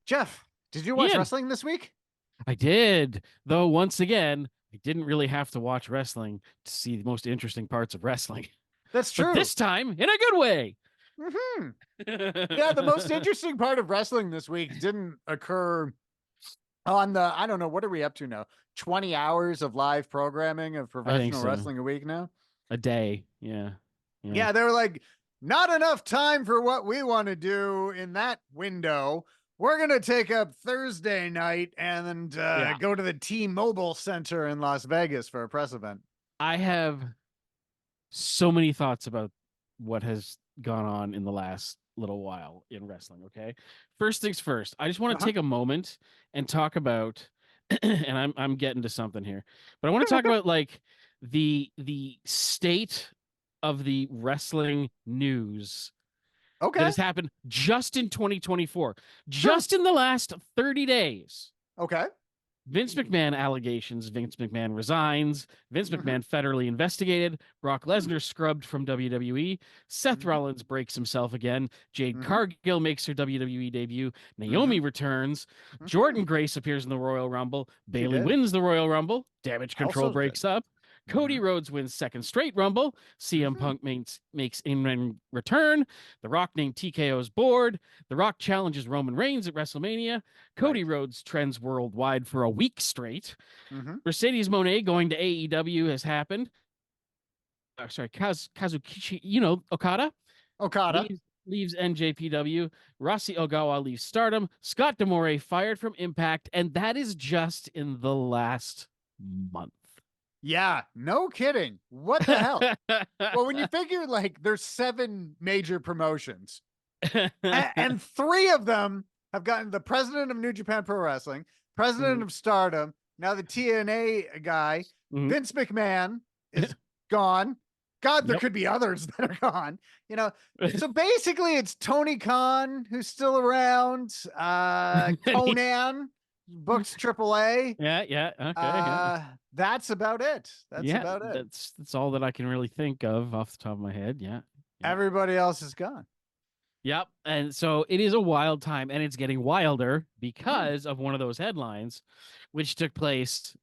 Jeff, did you watch Ian, wrestling this week? I did. Though once again, I didn't really have to watch wrestling to see the most interesting parts of wrestling. That's But true. this time in a good way. hmm Yeah, the most interesting part of wrestling this week didn't occur on I don't know, what are we up to now? 20 hours of live programming of I think professional so. wrestling a week now? A day. Yeah. Yeah. Yeah, they were like, not enough time for what we want to do in that window. We're going to take up Thursday night and Yeah. go to the T-Mobile Center in Las Vegas for a press event. I have so many thoughts about what has gone on in the last little while in wrestling. Okay. First things first, I just want to Uh-huh. take a moment and talk about and I'm getting to something here. But I want to talk about like the state of the wrestling news that Okay, has happened just in 2024, sure. just in the last 30 days. Okay. Vince McMahon allegations. Vince McMahon resigns. Vince hmm McMahon federally investigated. Brock Lesnar scrubbed from WWE. Seth hmm Rollins breaks himself again. Jade hmm Cargill makes her WWE debut. hmm Naomi returns. hmm Jordan Grace appears in the Royal Rumble. She Bayley did. wins the Royal Rumble. Damage Control Also did. breaks up. Cody hmm Rhodes wins second straight Rumble. CM hmm Punk makes in return. The Rock named TKO's board. The Rock challenges Roman Reigns at WrestleMania. Cody Right. Rhodes trends worldwide for a week straight. hmm Mercedes Moné going to AEW has happened. Sorry, Kazukichi, Okada Okada. leaves NJPW. Rossi Ogawa leaves Stardom. Scott D'Amore fired from Impact, and that is just in the last month. Yeah, no kidding. What the hell? Well, when you figure like there's 7 major promotions and 3 of them have gotten the president of New Japan Pro Wrestling, president Mhm. of Stardom, now the TNA guy, Mhm. Vince McMahon is gone. God, there Yep. could be others that are gone, you know. So basically it's Tony Khan who's still around, Conan books AAA. Yeah, yeah, okay, yeah. That's about it. That's Yeah, about it. that's all that I can really think of off the top of my head. Yeah. Yeah. Everybody else is gone. Yep. And so it is a wild time, and it's getting wilder Hmm. because of one of those headlines, which took place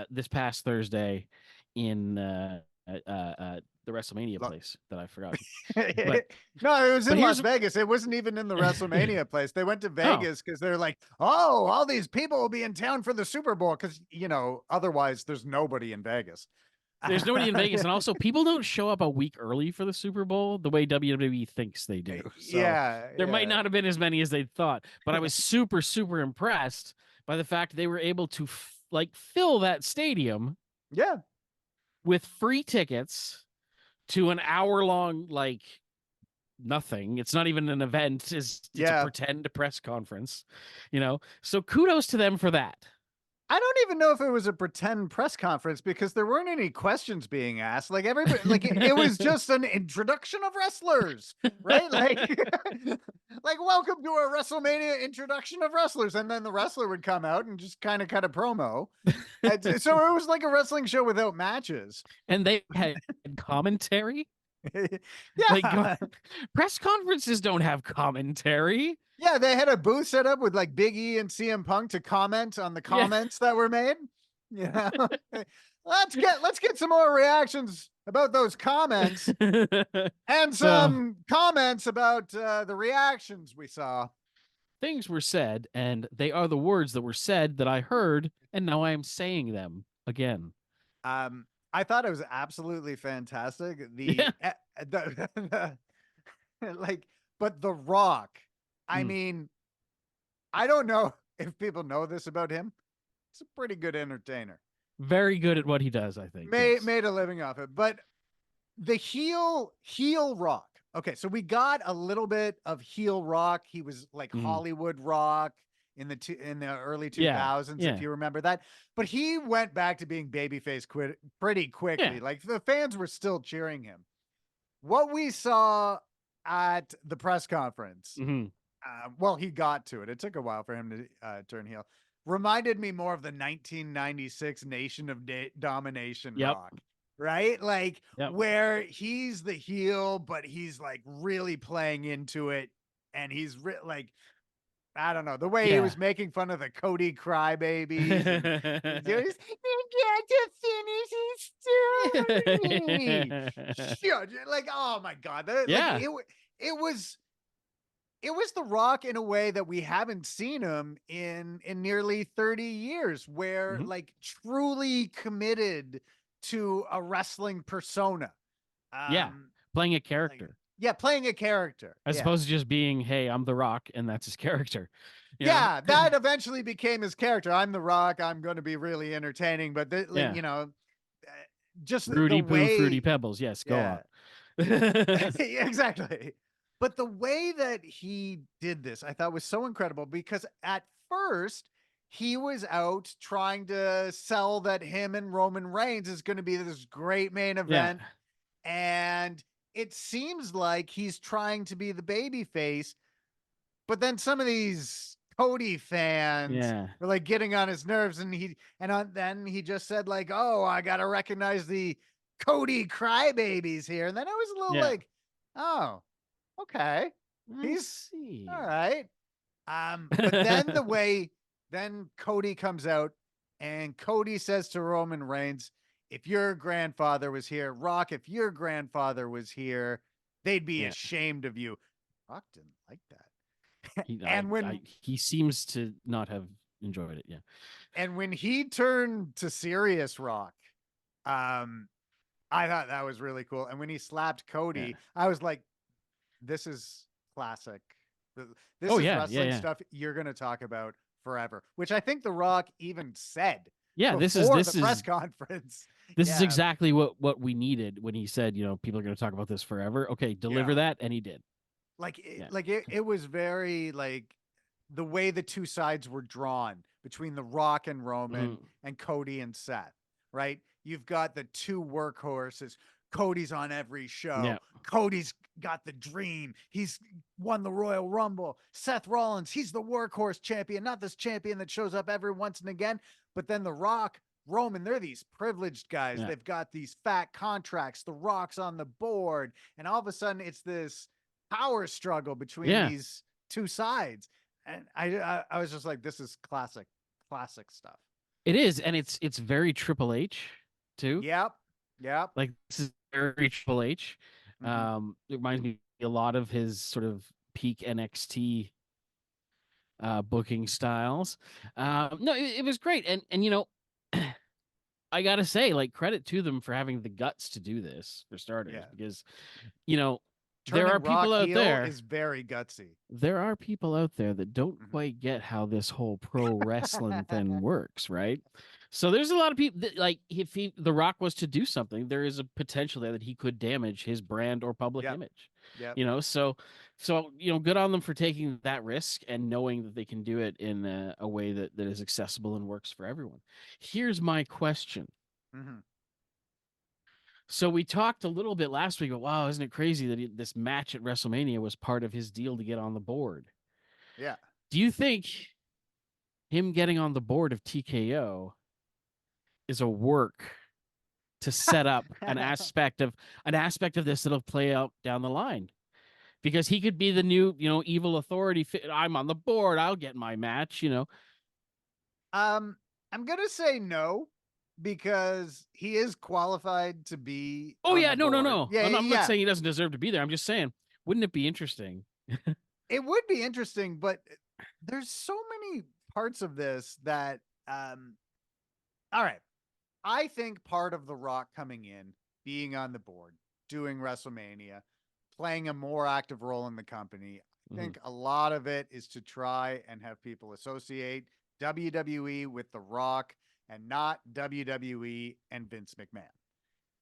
this past Thursday in the WrestleMania Look. place that I've forgotten. No, But it was but in Las here's Vegas. It wasn't even in the WrestleMania place. They went to oh, Vegas because they're like, oh, all these people will be in town for the Super Bowl. Because, otherwise there's nobody in Vegas. there's nobody in Vegas, and also people don't show up a week early for the Super Bowl the way WWE thinks they do. So Yeah, there might yeah, not have been as many as they thought, but I was super super impressed by the fact they were able to like fill that stadium yeah, with free tickets to an hour long like nothing. It's not even an event. It's a yeah. pretend press conference, So kudos to them for that. I don't even know if it was a pretend press conference because there weren't any questions being asked. Like everybody, like it was just an introduction of wrestlers, right? Like, like welcome to a WrestleMania introduction of wrestlers, and then the wrestler would come out and just kind of cut a promo. So it was like a wrestling show without matches. And they had commentary. Like Yeah, press conferences don't have commentary. yeah. They had a booth set up with like Big E and CM Punk to comment on the Yeah. comments that were made. You know, let's get some more reactions about those comments and So some comments about the reactions we saw. things were said, and they are the words that were said that I heard, and now I am saying them again. I thought it was absolutely fantastic. Yeah. Like, but The Rock. I Mm. mean, I don't know if people know this about him. He's a pretty good entertainer. Very good at what he does, I think. Made Yes. made a living off it, but the heel Rock. Okay, so we got a little bit of heel Rock. He was like Mm. Hollywood Rock in the early Yeah. 2000s, if Yeah. you remember that. But he went back to being babyface pretty quickly. Yeah. Like the fans were still cheering him. What we saw at the press conference, Hmm. well, he got to it. It took a while for him to turn heel. Reminded me more of the 1996 Nation of Domination Yep. Rock, right? Like Yep. where he's the heel, but he's like really playing into it, and he's like I don't know, the way he Yeah. was making fun of the Cody crybabies and doing his, "You got to finish his story." Shit, like, oh my god, like Yeah. it was it was The Rock in a way that we haven't seen him in nearly 30 years, where Mhm. like truly committed to a wrestling persona. Yeah. Um, Playing a like, character yeah, playing a character. as Yeah. opposed to just being, hey, I'm The Rock, and that's his character. You know? Yeah, that eventually became his character. I'm The Rock. I'm going to be really entertaining, but like, Yeah. uh, just the Rudy Poo, Fruity way, Pebbles. Yes, go yeah, on. exactly. But the way that he did this, I thought was so incredible because at first he was out trying to sell that him and Roman Reigns is going to be this great main Yeah. event. And it seems like he's trying to be the baby face, but then some of these Cody fans Yeah. were like getting on his nerves, and then he just said like, "Oh, I gotta recognize the Cody crybabies here," and then I was a little Yeah. like, "Oh, okay, I he's all see. right." But then then Cody comes out, and Cody says to Roman Reigns, "If your grandfather was here, Rock, if your grandfather was here, they'd be Yeah. ashamed of you." Rock didn't like that. I, And when he seems to not have enjoyed it. Yeah. he turned to serious Rock, um, I thought that was really cool. And when he slapped Yeah. Cody, I was like, "This is classic. This Oh is yeah. Yeah. wrestling Yeah. stuff you're going to talk about forever." Which I think The Rock even said Yeah. before the This press is conference. this is Yeah, exactly what we needed when he said, people are going to talk about this forever. Okay, deliver yeah. that, and he did. Yeah. It was very like the way the two sides were drawn between The Rock and Roman Mhm. and Cody and Seth, right? You've got the two workhorses. Cody's on every show. Yeah. Cody's got the dream. He's won the Royal Rumble. Seth Rollins, he's the workhorse champion, not this champion that shows up every once and again. But then The Rock, Roman, they're these privileged guys. Yeah. They've got these fat contracts. The Rock's on the board. And all of a sudden, it's this power struggle between Yeah. these two sides. And I was just like, this is classic stuff. It is, and it's very Triple H too. Yep. Yep. Like this is very Triple H. Mm-hmm. It reminds me a lot of his sort of peak NXT booking styles. No, it was great, and I gotta say, like, credit to them for having the guts to do this for starters, Yeah. because you know there are Turning people Rock out heel there. is very gutsy. There are people out there that don't Mm-hmm. quite get how this whole pro wrestling thing works, right? So there's a lot of people that, like, if The Rock was to do something, there is a potential there that he could damage his brand or public Yep. image. Yep. So good on them for taking that risk and knowing that they can do it in a way that is accessible and works for everyone. Here's my question. Mm-hmm. So we talked a little bit last week about, wow, isn't it crazy that this match at WrestleMania was part of his deal to get on the board? Yeah. Do you think him getting on the board of TKO is a work to set up an aspect of this that'll play out down the line? Because he could be the new, evil authority. I'm on the board. I'll get my match. I'm gonna say no because he is qualified to be Oh on yeah, the no, no, board. no. Yeah, I'm not yeah. saying he doesn't deserve to be there. I'm just saying, wouldn't it be interesting? It would be interesting, but there's so many parts of this that all right. I think part of The Rock coming in, being on the board, doing WrestleMania, playing a more active role in the company, I Mhm. think a lot of it is to try and have people associate WWE with The Rock and not WWE and Vince McMahon.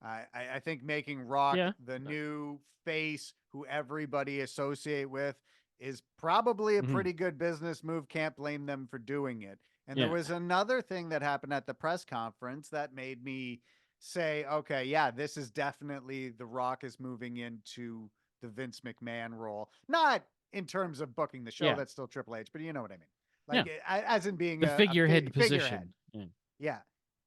I think making Rock Yeah. the new face who everybody associate with is probably a Mhm. pretty good business move. Can't blame them for doing it. And there Yeah. was another thing that happened at the press conference that made me say, okay, yeah, this is definitely The Rock is moving into the Vince McMahon role. Not in terms of booking the show, Yeah. that's still Triple H, but you know what I mean. Yeah. Like, as in being The a figurehead big figurehead. position. Yeah. Yeah.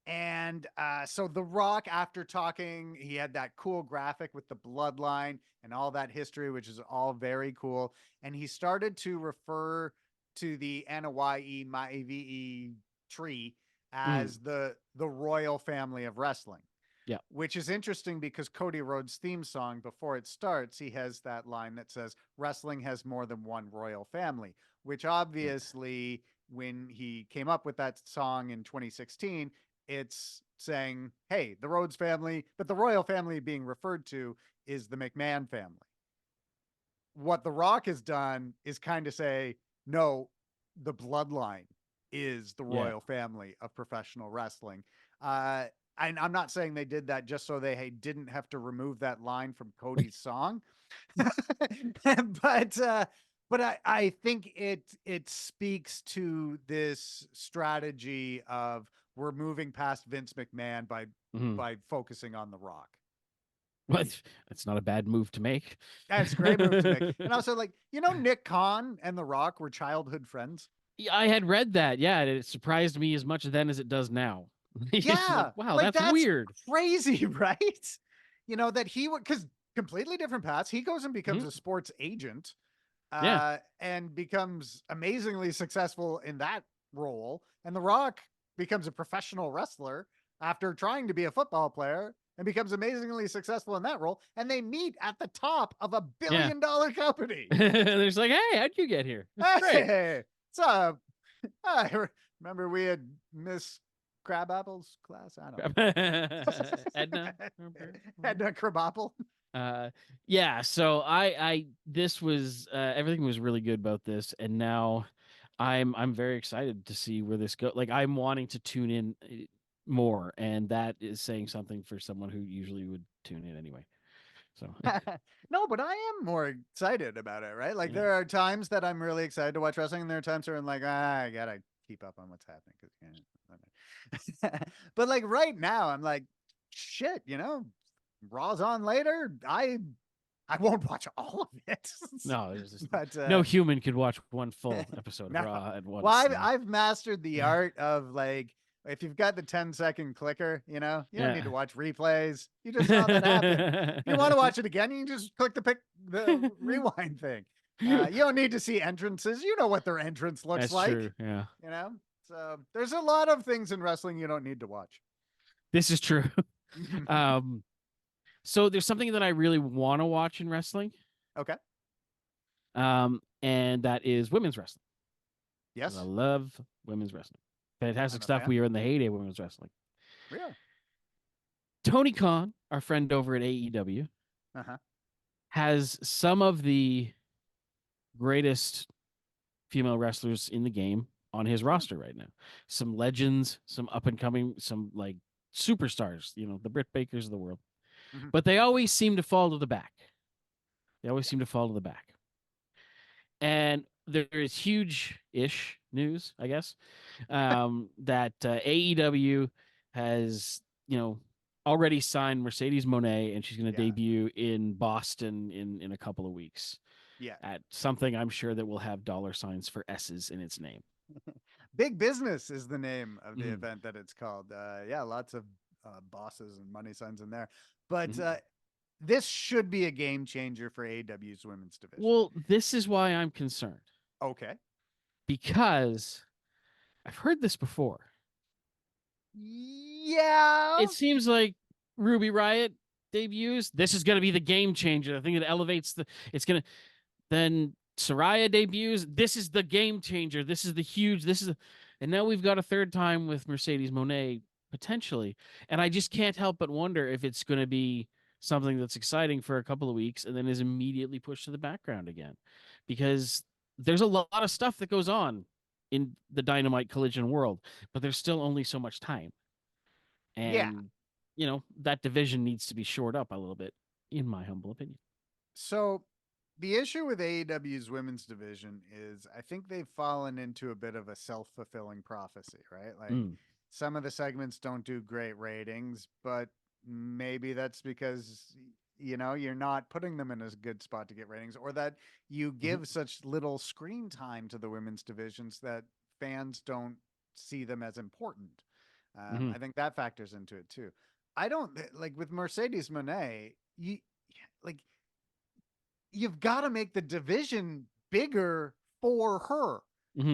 And so The Rock, after talking, he had that cool graphic with the bloodline and all that history, which is all very cool. And he started to refer to the Anawaii Maivii tree Mm. as the royal family of wrestling. Yeah. Which is interesting because Cody Rhodes' theme song, before it starts, he has that line that says, "Wrestling has more than one royal family," which Yeah. obviously, when he came up with that song in 2016, it's saying, hey, the Rhodes family, but the royal family being referred to is the McMahon family. What The Rock has done is kind of say, no, the bloodline is the Yeah. royal family of professional wrestling. Uh, and I'm not saying they did that just so they didn't have to remove that line from Cody's song, but I think it speaks to this strategy of we're moving past Vince McMahon Mhm. by focusing on The Rock. But that's not a bad move to make. That's a great move to make. And also, like, Nick Khan and The Rock were childhood friends. Yeah, I had read that. Yeah, and it surprised me as much then as it does now. It's like, Yeah, wow, like that's that's weird. crazy, right? That he would, because completely different paths. He goes and becomes Mhm. a sports agent, Yeah. and becomes amazingly successful in that role. And The Rock becomes a professional wrestler after trying to be a football player and becomes amazingly successful in that role. And they meet at the top of $1 Yeah. billion company. There's like, hey, how'd you get here? It's great. Hey, so I remember we had Miss Crabapple's class. I don't Edna. know. Edna Crabapple. Uh yeah, so I this was everything was really good about this, and now I'm very excited to see where this goes. Like, I'm wanting to tune in more, and that is saying something for someone who usually would tune in anyway. So No, but I am more excited about it, right? Like, yeah. there are times that I'm really excited to watch wrestling, and there are times where I'm like, I gotta keep up on what's happening. But like right now, I'm like, shit, Raw's on later. I won't watch all of it. No, there's just But no human could watch one full episode of no. Raw at Well, once. No. I've mastered the art of, like, if you've got the 10-second clicker, you don't need Yeah. to watch replays. You just saw that happen. If you want to watch it again, you can just click the rewind thing. You don't need to see entrances. You know what their entrance looks That's like. true. Yeah. You know, so there's a lot of things in wrestling you don't need to watch. This is true. Um so there's something that I really want to watch in wrestling. Okay. And that is women's wrestling. Because I Yes, love women's wrestling. Fantastic I'm a stuff. fan. We are in the heyday of women's wrestling. Really? Tony Khan, our friend over at AEW, Uh huh. has some of the greatest female wrestlers in the game on his Yeah. roster right now. Some legends, some up and coming, some like superstars, the Britt Bakers of the world. Hmm. But they always seem to fall to the back. They always seem to fall to the back. And there is huge-ish news, I guess, that AEW has, already signed Mercedes Moné, and she's going to Yeah. debut in Boston in a couple of weeks Yeah. at something I'm sure that will have dollar signs for S's in its name. Big Business is the name of the Mhm. event that it's called. Yeah, lots of bosses and money signs in there. But Mhm. this should be a game changer for AEW's women's division. Well, this is why I'm concerned, Okay. because I've heard this before. Yeah. It seems like Ruby Riot debuts. This is going to be the game changer. I think it elevates it's going to, then Soraya debuts. This is the game changer. This is the huge, and now we've got a third time with Mercedes Moné potentially. And I just can't help but wonder if it's going to be something that's exciting for a couple of weeks and then is immediately pushed to the background again, because there's a lot of stuff that goes on in the Dynamite Collision world, but there's still only so much time. Yeah. And, that division needs to be shored up a little bit, in my humble opinion. So the issue with AEW's women's division is I think they've fallen into a bit of a self-fulfilling prophecy, right? Like, Mm. some of the segments don't do great ratings, but maybe that's because you're not putting them in a good spot to get ratings, or that you Hmm. give such little screen time to the women's divisions that fans don't see them as important. Hmm. I think that factors into it too. I don't like with Mercedes Monet. Like you've got to make the division bigger for her.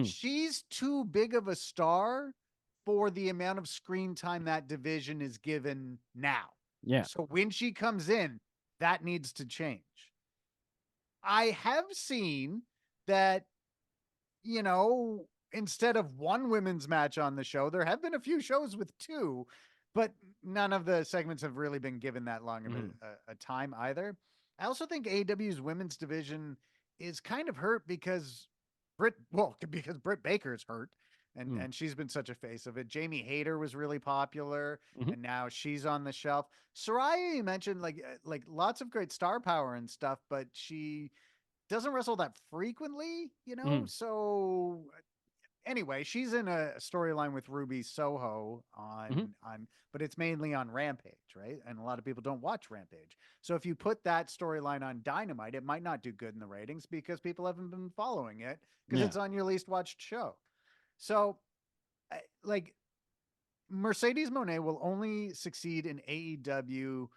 She's too big of a star for the amount of screen time that division is given now. Yeah. So when she comes in, that needs to change. I have seen that, you know, instead of one women's match on the show, there have been a few shows with two, but none of the segments have really been given that long of a time either. I also think AEW's women's division is kind of hurt because because Britt Baker's hurt. And she's been such a face of it. Jamie Hayter was really popular, and now she's on the shelf. Soraya, you mentioned like lots of great star power and stuff, but she doesn't wrestle that frequently, you know. So anyway, she's in a storyline with Ruby Soho on, but it's mainly on Rampage, right? And a lot of people don't watch Rampage. So if you put that storyline on Dynamite, it might not do good in the ratings because people haven't been following it because it's on your least watched show. So, like, Mercedes Moné will only succeed in AEW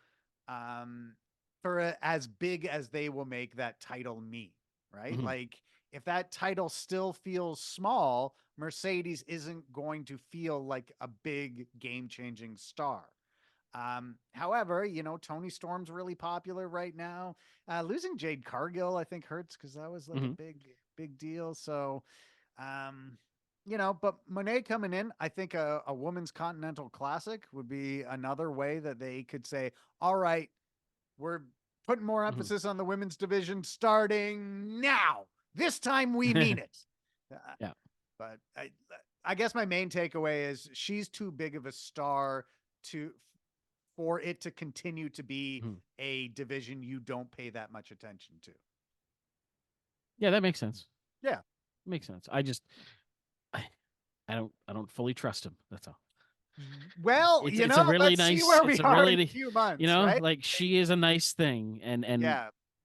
for as big as they will make that title mean, right? Like, if that title still feels small, Mercedes isn't going to feel like a big game-changing star. However, you know, Tony Storm's really popular right now. Losing Jade Cargill, I think, hurts because that was like a big deal. So, you know, but Monet coming in, I think a women's Continental Classic would be another way that they could say, all right, we're putting more emphasis on the women's division starting now. This time we mean it. Yeah. But I guess my main takeaway is she's too big of a star for it to continue to be a division you don't pay that much attention to. Yeah, that makes sense. Yeah. Makes sense. I don't fully trust him. That's all. Well, it's a really let's nice, see where we are really, in a few months, you know, right? like she is a nice thing, and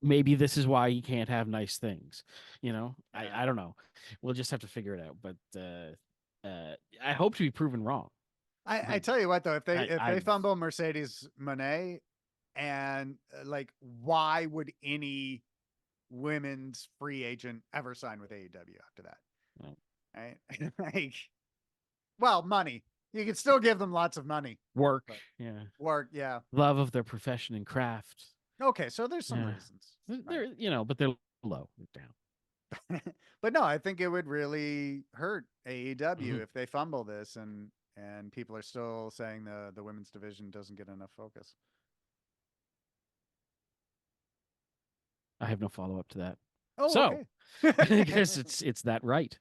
maybe this is why he can't have nice things. You know, I don't know. We'll just have to figure it out. But I hope to be proven wrong. I tell you what though, if they fumble Mercedes Moné, and like, why would any women's free agent ever sign with AEW after that? Right? Like, well, money. You can still give them lots of money. Work, yeah. Love of their profession and craft. Okay, so there's some reasons. They're, you know, but they're low, they're down. But no, I think it would really hurt AEW if they fumble this and people are still saying the women's division doesn't get enough focus. I have no follow up to that. Oh, so, okay. because it's that right.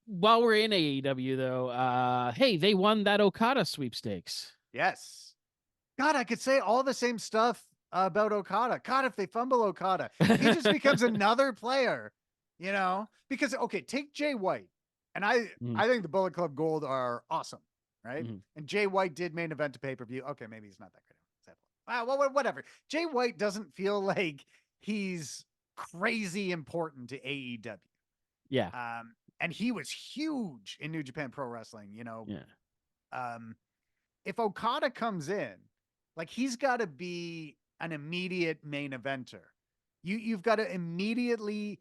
While we're in AEW though, hey, they won that Okada sweepstakes. Yes. God, I could say all the same stuff about Okada. God, if they fumble Okada, he just becomes another player, you know? Because okay, take Jay White. And I think the Bullet Club Gold are awesome, right? And Jay White did main event to pay-per-view. Okay, maybe he's not that great. Well, whatever. Jay White doesn't feel like he's crazy important to AEW. Yeah. And he was huge in New Japan Pro Wrestling, you know. Yeah. If Okada comes in, like, he's got to be an immediate main eventer. You've got to immediately,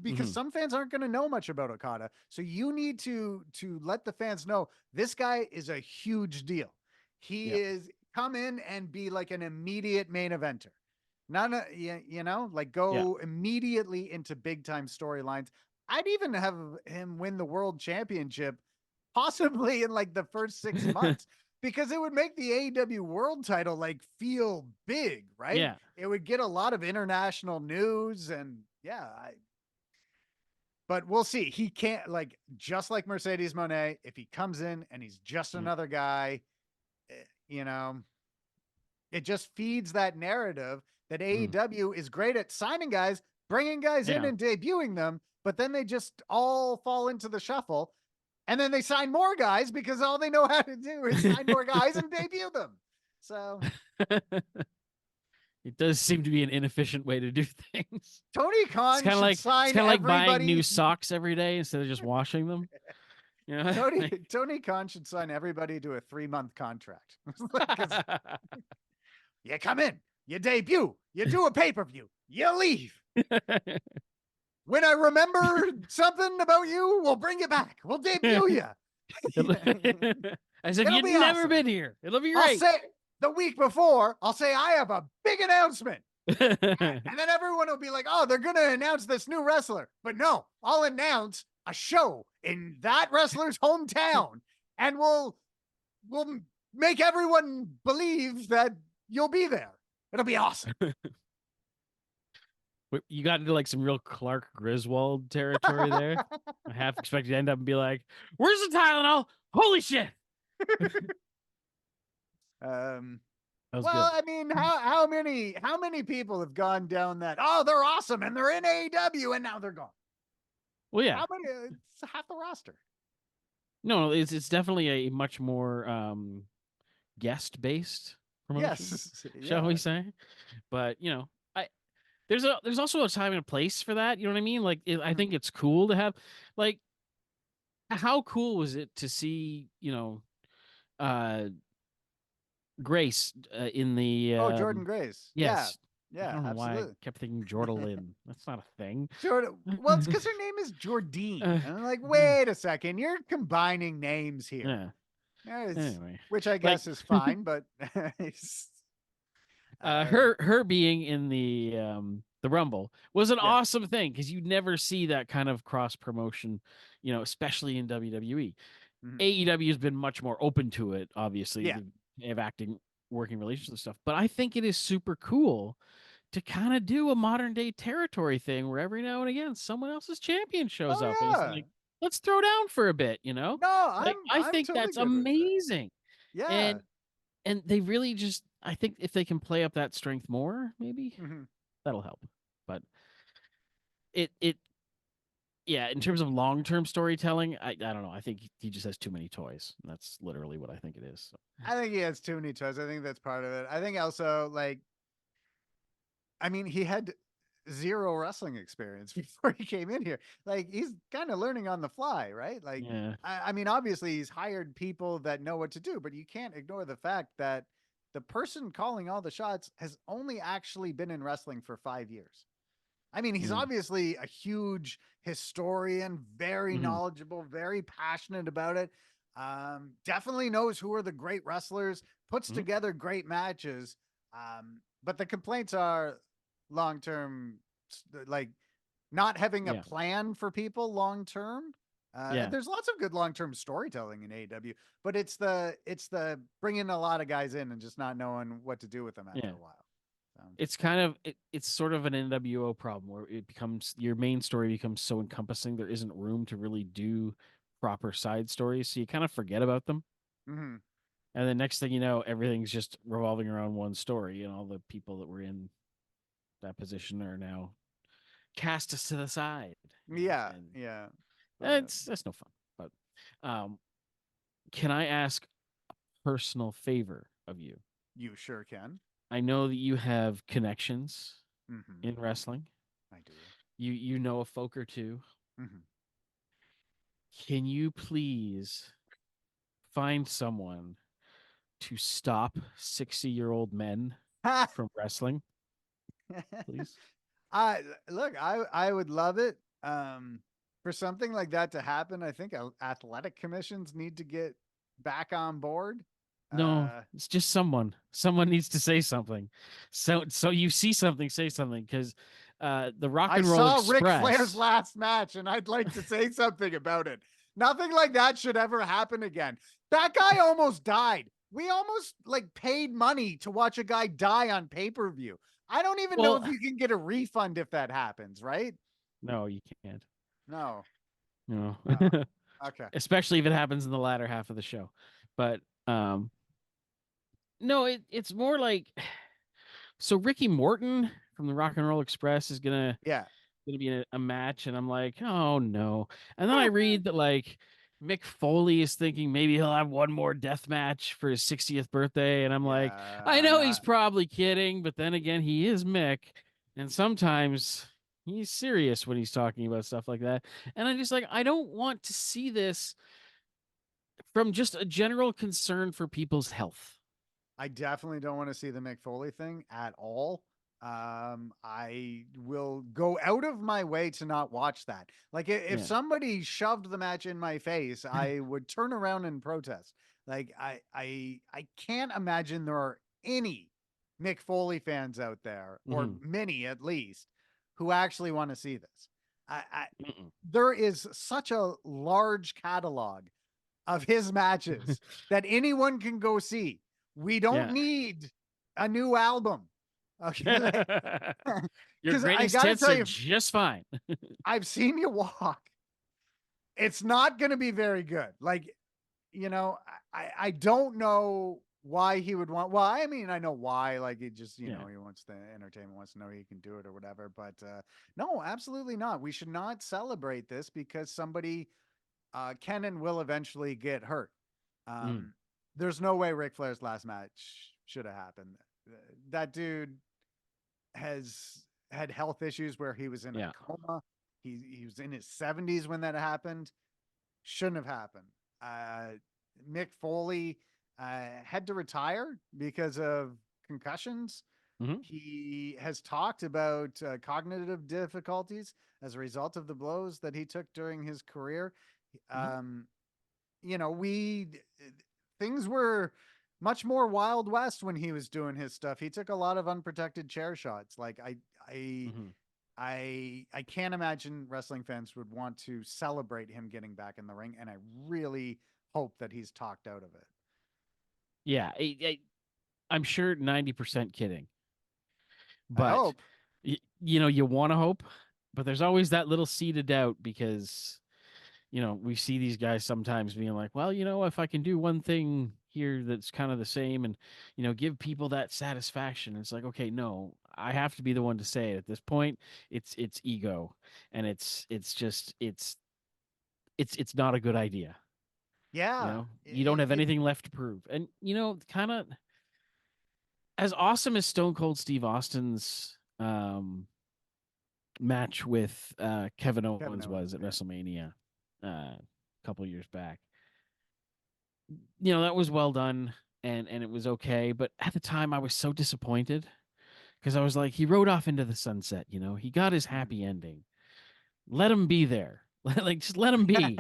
because some fans aren't going to know much about Okada. So you need to let the fans know this guy is a huge deal. He is come in and be like an immediate main eventer. Not a, you know, like go immediately into big time storylines. I'd even have him win the world championship, possibly in like the first 6 months, because it would make the AEW world title like feel big, right? Yeah. It would get a lot of international news and but we'll see. He can't, like, just like Mercedes Moné, if he comes in and he's just another guy, you know, it just feeds that narrative that AEW is great at signing guys, bringing guys in and debuting them, but then they just all fall into the shuffle. And then they sign more guys because all they know how to do is sign more guys and debut them. So it does seem to be an inefficient way to do things. Tony Khan should sign everybody. Like buying new socks every day instead of just washing them. You know? Tony Khan should sign everybody to a 3-month contract. You come in, you debut, you do a pay-per-view, you leave. when I remember something about you, we'll bring you back. We'll debut you. I said, It'll you'd be never awesome. been here. It'll be I'll great. say the week before, I'll say I have a big announcement. And then everyone will be like, oh, they're going to announce this new wrestler. But no, I'll announce a show in that wrestler's hometown. And we'll make everyone believe that you'll be there. It'll be awesome. You got into like some real Clark Griswold territory there. I half expected to end up and be like, where's the Tylenol? Holy shit. Well, I mean, how many people have gone down that? Oh, they're awesome, and they're in AEW, and now they're gone. Well, yeah. How many? It's half the roster. No, it's definitely a much more guest based promotion, Yes, shall we say? But there's also a time and a place for that. You know what I mean? Like, I think it's cool to have, like, how cool was it to see, Grace in the Jordan Grace. yes. Yeah, I don't know absolutely. why I kept thinking Jordan. That's not a thing. Jordan. Well, it's because her name is Jordine. And I'm like, wait a second, you're combining names here. Yeah. Anyway, which I guess is fine, but her being in the Rumble was an awesome thing because you never see that kind of cross promotion, especially in WWE. AEW has been much more open to it, obviously. Yeah. They have acting, working relations and stuff. But I think it is super cool to kind of do a modern day territory thing where every now and again someone else's champion shows up. And it's like, let's throw down for a bit, No, I think totally that's good with amazing. that. Yeah. And they really just, I think if they can play up that strength more, maybe that'll help. But yeah, in terms of long-term storytelling, I don't know. I think he just has too many toys. That's literally what I think it is. So. I think he has too many toys. I think that's part of it. I think also, like, I mean, he had zero wrestling experience before he came in here. Like, he's kind of learning on the fly, right? Like, yeah. I mean, obviously he's hired people that know what to do, but you can't ignore the fact that the person calling all the shots has only actually been in wrestling for 5 years. I mean, he's obviously a huge historian, very knowledgeable, very passionate about it. Definitely knows who are the great wrestlers, puts together great matches. But the complaints are long term, like not having a plan for people long term. There's lots of good long term storytelling in AEW, but it's the bringing a lot of guys in and just not knowing what to do with them after a while. It's kind of it's sort of an NWO problem where it becomes, your main story becomes so encompassing there isn't room to really do proper side stories, so you kind of forget about them. And then next thing you know, everything's just revolving around one story, and all the people that were in that position are now cast us to the side. Yeah. That's no fun. But can I ask a personal favor of you? You sure can. I know that you have connections in wrestling. I do. You know a folk or two. Can you please find someone to stop 60-year-old men from wrestling? Please. Look, I would love it. For something like that to happen, I think athletic commissions need to get back on board. No, it's just someone. Someone needs to say something. So you see something, say something, because the Rock and Roll Express. I saw Ric Flair's last match, and I'd like to say something about it. Nothing like that should ever happen again. That guy almost died. We almost paid money to watch a guy die on pay-per-view. I don't even know if you can get a refund if that happens, right? No, you can't. No. Okay. Especially if it happens in the latter half of the show. But no, it's more like, so Ricky Morton from the Rock and Roll Express is gonna be in a match, and I'm like, oh no. And then I read that Mick Foley is thinking maybe he'll have one more death match for his 60th birthday, and I'm like, I know he's probably kidding, but then again, he is Mick, and sometimes he's serious when he's talking about stuff like that. And I'm just like, I don't want to see this from just a general concern for people's health. I definitely don't want to see the Mick Foley thing at all. I will go out of my way to not watch that. Like if Yeah. somebody shoved the match in my face, I would turn around and protest. Like I can't imagine there are any Mick Foley fans out there, or Mhm. many at least, who actually want to see this. I Mm-mm. there is such a large catalog of his matches that anyone can go see. We don't Yeah. need a new album. Okay. Your Because I greatest got to hits tell are you, just fine. I've seen you walk. It's not going to be very good. Like, I don't know why he would want. Well, I mean, I know why. Like, he just, Yeah. he wants the entertainment, wants to know he can do it or whatever. But no, absolutely not. We should not celebrate this because somebody can and will eventually get hurt. Mm. There's no way Ric Flair's last match should have happened. That dude has had health issues where he was in a Yeah. coma. He was in his 70s when that happened. Shouldn't have happened. Mick Foley had to retire because of concussions. Hmm. He has talked about cognitive difficulties as a result of the blows that he took during his career. Hmm. Um, we things were much more Wild West when he was doing his stuff. He took a lot of unprotected chair shots. Like I Hmm. I can't imagine wrestling fans would want to celebrate him getting back in the ring, and I really hope that he's talked out of it. Yeah. I'm sure 90% kidding, I but hope. you want to hope, but there's always that little seed of doubt because we see these guys sometimes being like, well, if I can do one thing here that's kind of the same and, give people that satisfaction, it's like, okay, no, I have to be the one to say it. At this point, it's ego, and it's not a good idea. Yeah, You don't have it anything left to prove. And, kind of as awesome as Stone Cold Steve Austin's match with Kevin Kevin Owens was Owens. at Yeah, WrestleMania a couple years back. That was well done, and it was okay, but at the time I was so disappointed because I was like, he rode off into the sunset. He got his Mhm. happy ending. Let him be there. Like, just let him be.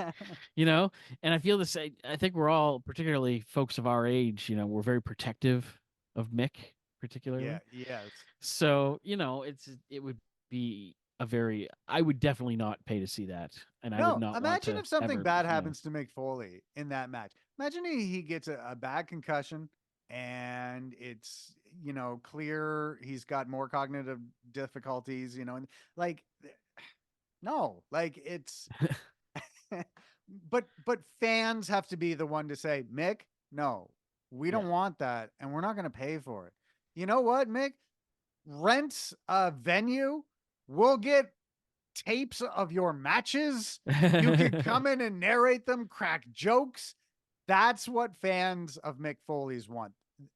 you know and I feel the same. I think we're all, particularly folks of our age, we're very protective of Mick, Yeah, particularly. yes. So it would be a very, I would definitely not pay to see that, and I would No, not want imagine to if something ever. bad happens to Mick Foley in that match. Imagine he gets a bad concussion and it's, clear he's got more cognitive difficulties, and like, no, like it's, but fans have to be the one to say, Mick, no, we Yeah. don't want that and we're not going to pay for it. You know what, Mick? Rent a venue. We'll get tapes of your matches. You could come in and narrate them, crack jokes. That's what fans of Mick Foley's want.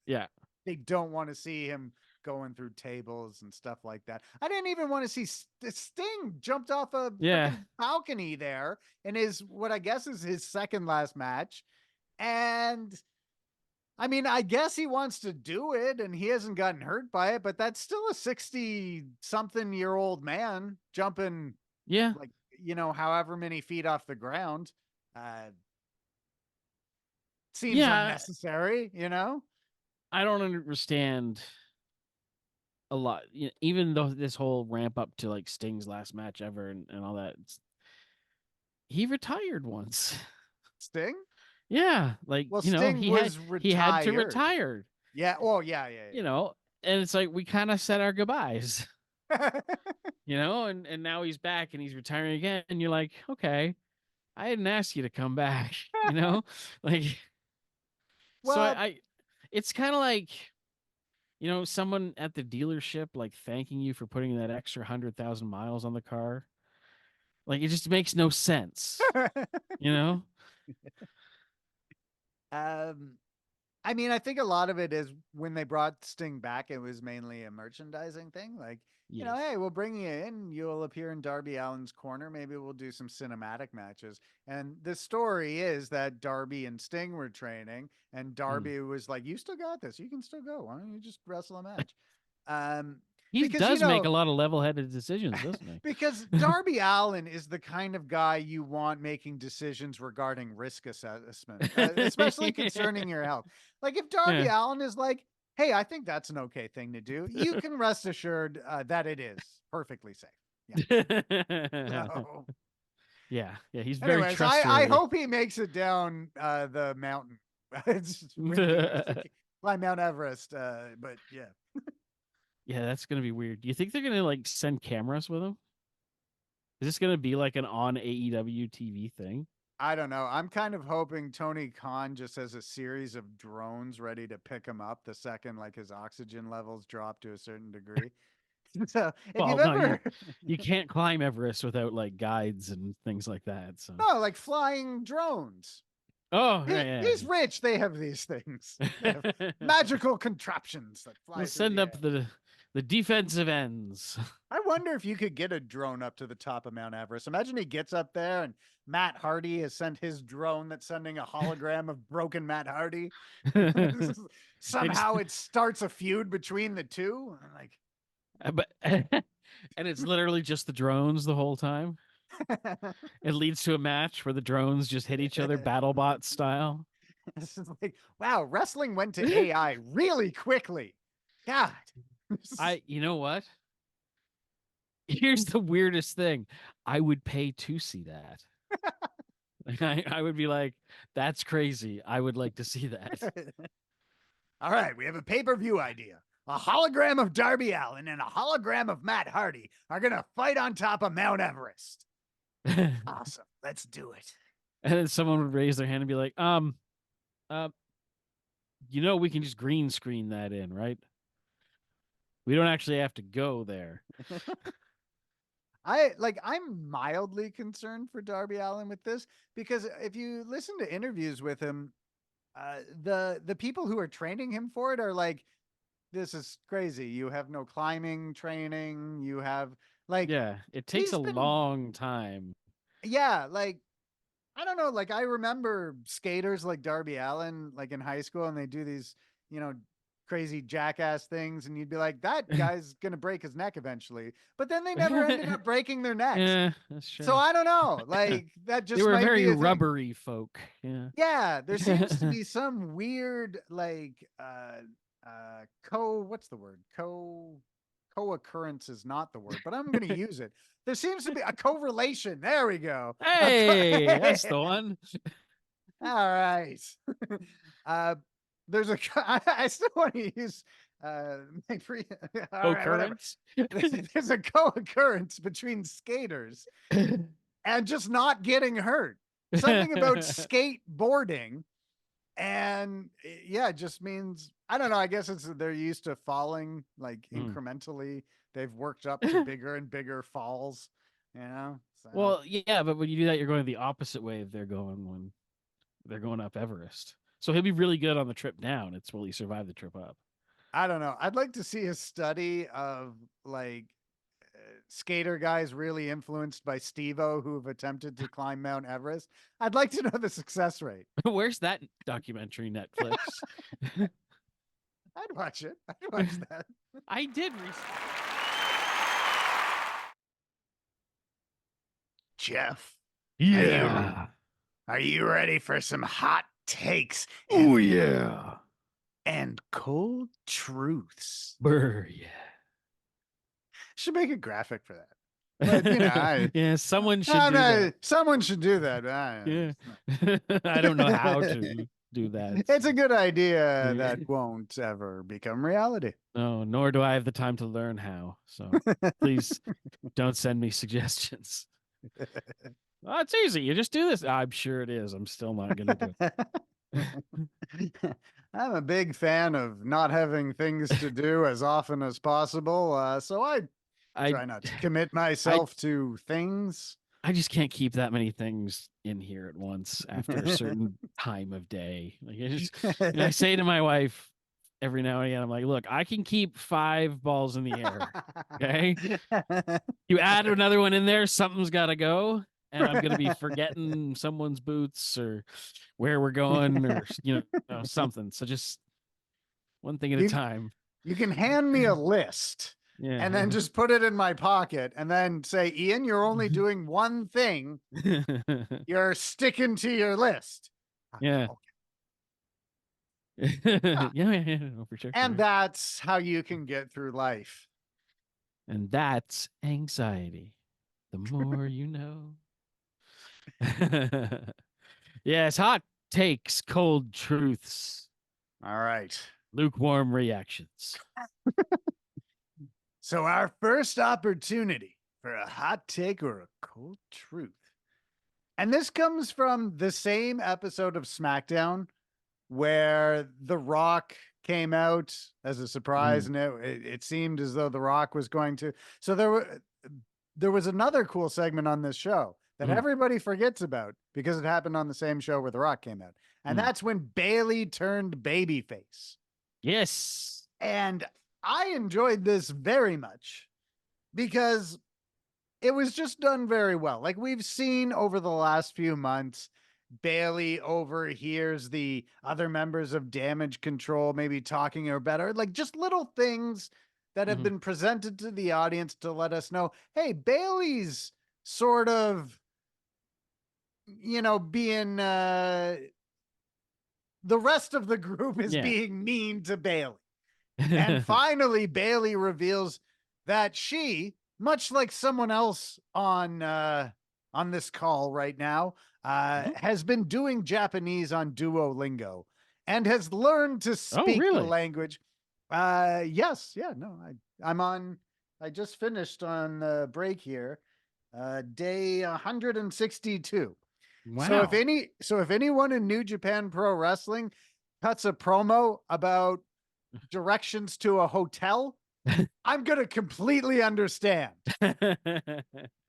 Yeah. They don't want to see him going through tables and stuff like that. I didn't even want to see Sting jumped off a Yeah. freaking balcony there in his, what I guess is his second last match. And I mean, I guess he wants to do it and he hasn't gotten hurt by it, but that's still a 60 something year old man jumping Yeah. like, however many feet off the ground. Uh, Seems Yeah. unnecessary. I don't understand a lot. Even though this whole ramp up to like Sting's last match ever and all that, he retired once. Sting? Yeah, like Well, Sting was he had to retired. retire. Yeah. Oh, yeah, yeah, You know, and it's like we kind of said our goodbyes. yeah. And now he's back and he's retiring again, and you're like, okay, I didn't ask you to come back. Like, so Well, it's kind of like, someone at the dealership like thanking you for putting that extra 100,000 miles on the car. Like, it just makes no sense, you know? um, I mean, I think a lot of it is when they brought Sting back, it was mainly a merchandising thing. Like, Yes. hey, we'll bring you in. You'll appear in Darby Allin's corner. Maybe we'll do some cinematic matches. And the story is that Darby and Sting were training, and Mm. Darby was like, "You still got this. You can still go. Why don't you just wrestle a match?" Um, He because, does make a lot of level-headed decisions, doesn't he? because Darby Allin is the kind of guy you want making decisions regarding risk assessment, especially concerning your health. Like if Darby Allin is like, hey, I think that's an okay thing to do, you can rest assured that it is perfectly safe. Yeah. So, yeah, he's very anyways, trustworthy. I hope he makes it down the mountain. It's really nice to climb Mount Everest, but yeah. Yeah, that's gonna be weird. Do you think they're gonna like send cameras with him? Is this gonna be like an on AEW TV thing? I don't know. I'm kind of hoping Tony Khan just has a series of drones ready to pick him up the second like his oxygen levels drop to a certain degree. So if you've No, ever you can't climb Everest without like guides and things like that. So no, like flying drones. oh yeah, He's rich. They have these things. They have magical contraptions that fly we'll through send the up air. the defensive ends. I wonder if you could get a drone up to the top of Mount Everest. Imagine he gets up there and Matt Hardy has sent his drone that's sending a hologram of broken Matt Hardy. Somehow it starts a feud between the two. Like, but and it's literally just the drones the whole time. It leads to a match where the drones just hit each other BattleBot style. This is like, wow, wrestling went to AI really quickly. God. You know what? Here's the weirdest thing. I would pay to see that. I would be like, that's crazy. I would like to see that. All right, we have a pay-per-view idea. A hologram of Darby Allin and a hologram of Matt Hardy are going to fight on top of Mount Everest. Awesome. Let's do it. And then someone would raise their hand and be like, we can just green screen that in, right? We don't actually have to go there. I'm mildly concerned for Darby Allin with this because if you listen to interviews with him, the people who are training him for it are like, this is crazy. You have no climbing training. You have like, yeah, it takes a long time. Yeah, like I don't know. Like I remember skaters like Darby Allin, like in high school, and they do these, crazy jackass things, and you'd be like, that guy's gonna break his neck eventually. But then they never ended up breaking their necks. Yeah, that's true. So I don't know. Like that just they were might very be a rubbery folk. Yeah. Yeah, there seems to be some weird like what's the word? Co-occurrence is not the word, but I'm going to use it. There seems to be a correlation. There we go. Hey, that's the one. All right. There's I still want to use occurrence. There's a co-occurrence between skaters and just not getting hurt. Something about skateboarding, and yeah, it just means I don't know. I guess they're used to falling like incrementally. They've worked up to bigger and bigger falls. So. Well, yeah, but when you do that, you're going the opposite way they're going when they're going up Everest. So he'll be really good on the trip down. It's will he survive the trip up? I don't know. I'd like to see a study of like skater guys really influenced by Steve-O who have attempted to climb Mount Everest. I'd like to know the success rate. Where's that documentary, Netflix? I'd watch it. I'd watch that. I did recently. Jeff. Yeah. Are you ready for some hot takes? Oh, yeah. And cold truths. Brr, yeah. Should make a graphic for that. But, yeah, someone should do that. Someone should do that. Yeah. I don't know how to do that. It's a good idea that won't ever become reality. No, nor do I have the time to learn how. So please don't send me suggestions. Oh, it's easy. You just do this. I'm sure it is. I'm still not going to do it. I'm a big fan of not having things to do as often as possible. So I try not to commit myself to things. I just can't keep that many things in here at once after a certain time of day. Like I say to my wife every now and again, I'm like, look, I can keep 5 balls in the air. Okay. You add another one in there, something's got to go. And I'm going to be forgetting someone's boots or where we're going or, something. So just one thing at a time. You can hand me a list and then just put it in my pocket and then say, Ian, you're only Yeah. doing one thing. You're sticking to your list. Yeah. Okay. Yeah, yeah, no, for sure. And that's how you can get through life. And that's anxiety. The more you know. Yes, hot takes, cold truths, All right. lukewarm reactions. So, our first opportunity for a hot take or a cold truth. And this comes from the same episode of SmackDown where The Rock came out as a surprise, and it seemed as though The Rock was going to. So there was another cool segment on this show that Mhm. everybody forgets about because it happened on the same show where The Rock came out, and Mm. that's when Bayley turned babyface. Yes. And I enjoyed this very much because it was just done very well. Like we've seen over the last few months, Bayley overhears the other members of Damage Control maybe talking or better, like just little things that have Mhm. been presented to the audience to let us know, hey, Bayley's sort of, being the rest of the group is Yeah. being mean to Bayley. And finally, Bayley reveals that she, much like someone else on this call right now, Mhm. has been doing Japanese on Duolingo and has learned to Oh, speak the really? language. Yes, yeah, no, I'm on. I just finished on break here, day 162. Wow. So if anyone in New Japan Pro Wrestling cuts a promo about directions to a hotel, I'm going to completely understand.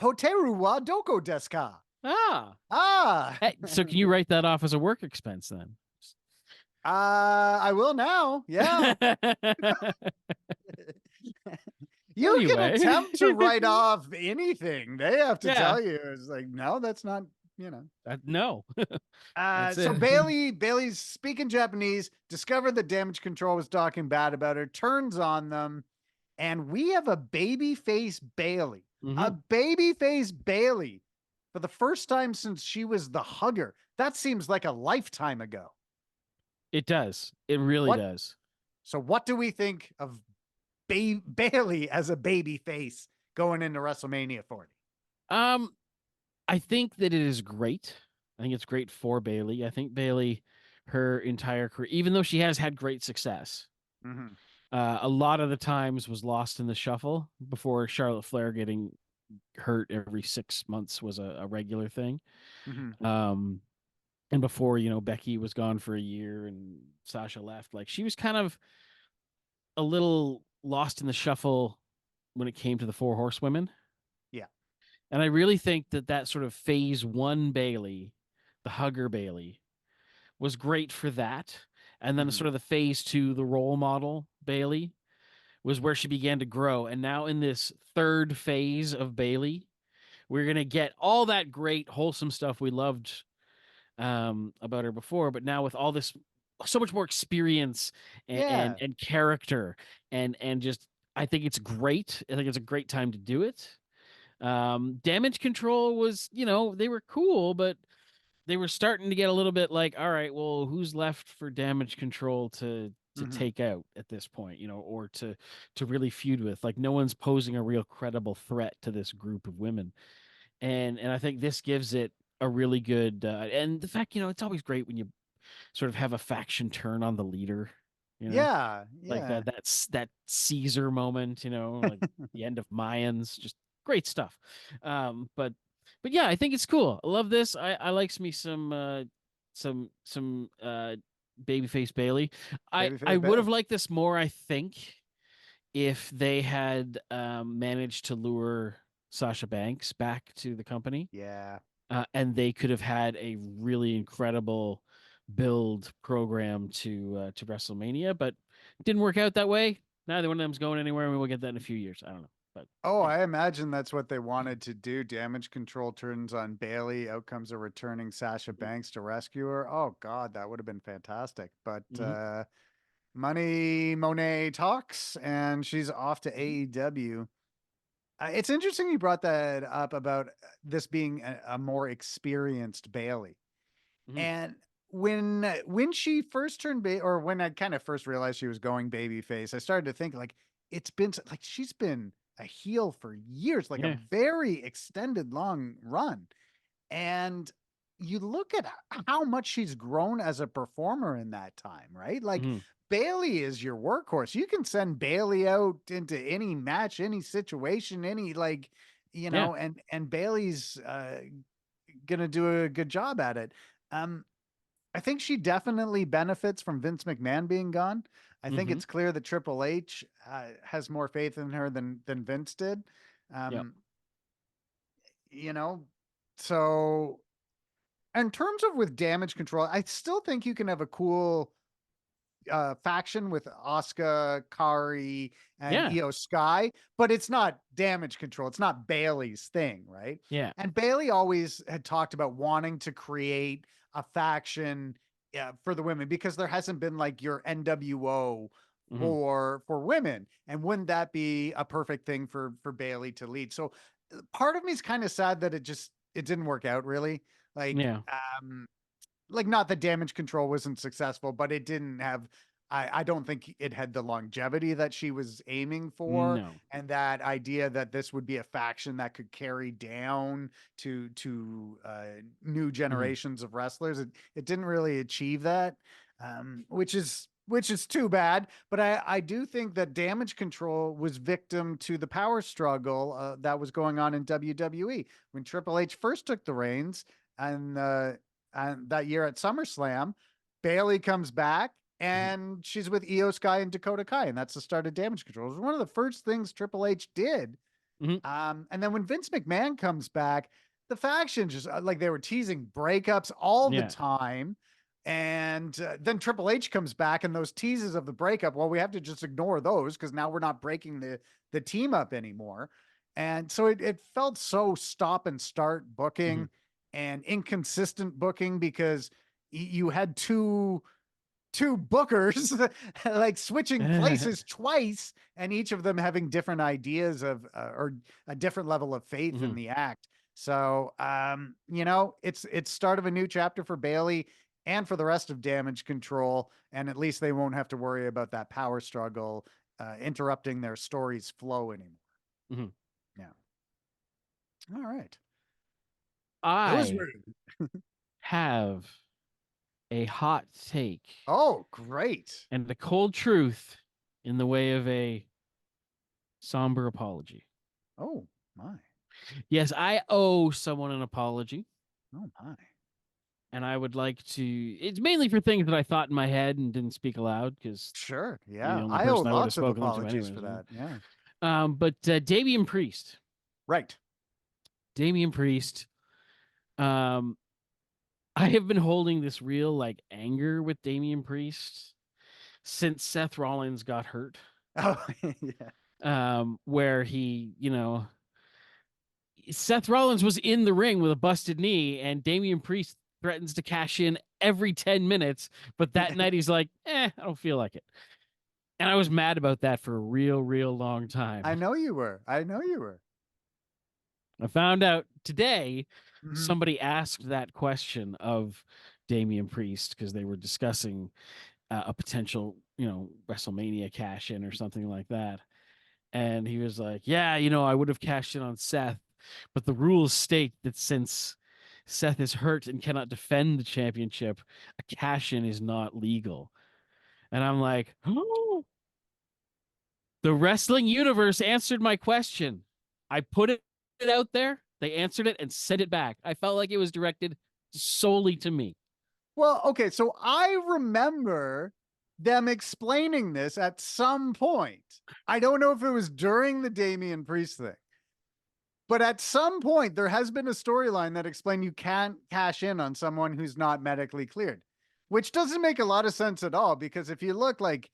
Hoteru wa doko desu ka? Ah. Ah, So can you write that off as a work expense then? I will now. Yeah. You can Anyway. attempt to write off anything. They have to Yeah. tell you. It's like, no, that's not, you know. No. That's So it. Bailey's speaking Japanese, discovered that Damage Control was talking bad about her, turns on them, and we have a baby face Bayley. A Mhm. baby face Bayley for the first time since she was the hugger. That seems like a lifetime ago. It does. It really What? does. So what do we think of Bayley as a baby face going into WrestleMania 40? Um, I think that it is great. I think it's great for Bayley. I think Bayley, her entire career, even though she has had great success, Mm-hmm. a lot of the times was lost in the shuffle before Charlotte Flair getting hurt every 6 months was a regular thing. Mm-hmm. Um, and before, Becky was gone for a year and Sasha left, like she was kind of a little lost in the shuffle when it came to the four horsewomen. Yeah. And I really think that sort of phase one Bayley, the hugger Bayley, was great for that. And then Mm-hmm. sort of the phase two, the role model Bayley, was where she began to grow. And now in this third phase of Bayley, we're gonna get all that great wholesome stuff we loved about her before, but now with all this so much more experience Yeah. and character and just I think it's great. I think it's a great time to do it. Damage Control was, they were cool, but they were starting to get a little bit like, all right, well, who's left for Damage Control to Mm-hmm. take out at this point, or to really feud with? Like, no one's posing a real credible threat to this group of women, and I think this gives it a really good and the fact, it's always great when you sort of have a faction turn on the leader, you know Yeah. like Yeah. that Caesar moment, like the end of Mayans, just great stuff. But yeah, I think it's cool. I love this. I likes me some babyface Bayley. I Babyface would have Bayley. liked this more, I think, if they had managed to lure Sasha Banks back to the company, Yeah. and they could have had a really incredible build program to WrestleMania, but it didn't work out that way. Neither one of them's going anywhere, and we'll get that in a few years. I don't know, but Oh, anyway. I imagine that's what they wanted to do. Damage Control turns on Bayley. Out comes a returning Sasha Banks to rescue her. Oh God, that would have been fantastic. But Mm-hmm. Money Monet talks, and she's off to AEW. It's interesting you brought that up about this being a more experienced Bayley. Mhm. And when she first turned or when I kind of first realized she was going babyface, I started to think like it's been like she's been a heel for years, like a Yeah. very extended long run. And you look at how much she's grown as a performer in that time, right? Like Mhm. Bayley is your workhorse. You can send Bayley out into any match, any situation, any like, Yeah. and Bayley's gonna do a good job at it. Um, I think she definitely benefits from Vince McMahon being gone. I think Mhm. it's clear that Triple H has more faith in her than Vince did. Yep. Um, you know, so in terms of with damage control, I still think you can have a cool faction with Asuka, Kari, and Yeah. Io Sky, but it's not damage control. It's not Bailey's thing, right? Yeah. And Bailey always had talked about wanting to create a faction for the women because there hasn't been like your NWO Mhm. for women, and wouldn't that be a perfect thing for Bailey to lead? So part of me is kind of sad that it didn't work out really. Like Yeah. um like not that damage control wasn't successful, but it didn't have I don't think it had the longevity that she was aiming for, No. and that idea that this would be a faction that could carry down to new Mhm. generations of wrestlers. It didn't really achieve that, which is too bad. But I do think that damage control was victim to the power struggle that was going on in WWE when Triple H first took the reins. And that year at SummerSlam, Bayley comes back Mhm. and she's with Io Sky and Dakota Kai, and that's the start of Damage Control. It was one of the first things Triple H did. Mhm. And then when Vince McMahon comes back, the faction just like they were teasing breakups all the Yeah. time. And then Triple H comes back, and those teases of the breakup, well, we have to just ignore those because now we're not breaking the team up anymore. And so it felt so stop and start Mhm. booking and inconsistent booking because you had two bookers like switching places twice and each of them having different ideas of or a different level of faith in Mhm. the act. So it's start of a new chapter for Bayley and for the rest of Damage Control, and at least they won't have to worry about that power struggle interrupting their story's flow anymore. Mhm. Yeah. All right. That was I rude. have a hot take Oh, great. and the cold truth in the way of a somber apology. Oh my. Yes, I owe someone an apology, Oh my. and I would like to. It's mainly for things that I thought in my head and didn't speak aloud because Sure. you're the Yeah. only I owe person I would have lots of spoken them to, apologies anyways. for that. Yeah. But Damian Priest, Right. Damian Priest. Um, I have been holding this real like anger with Damian Priest since Seth Rollins got hurt. Oh, yeah. Where Seth Rollins was in the ring with a busted knee, and Damian Priest threatens to cash in every 10 minutes. But that night he's like, I don't feel like it. And I was mad about that for a real, real long time. I know you were. I know you were. I found out today Mhm. somebody asked that question of Damian Priest because they were discussing a potential, WrestleMania cash in or something like that. And he was like, yeah, I would have cashed in on Seth, but the rules state that since Seth is hurt and cannot defend the championship, a cash in is not legal. And I'm like, oh, the wrestling universe answered my question. I put it out there, they answered it and sent it back. I felt like it was directed solely to me. Well, okay. So I remember them explaining this at some point. I don't know if it was during the Damian Priest thing, but at some point there has been a storyline that explained you can't cash in on someone who's not medically cleared, which doesn't make a lot of sense at all because if you look like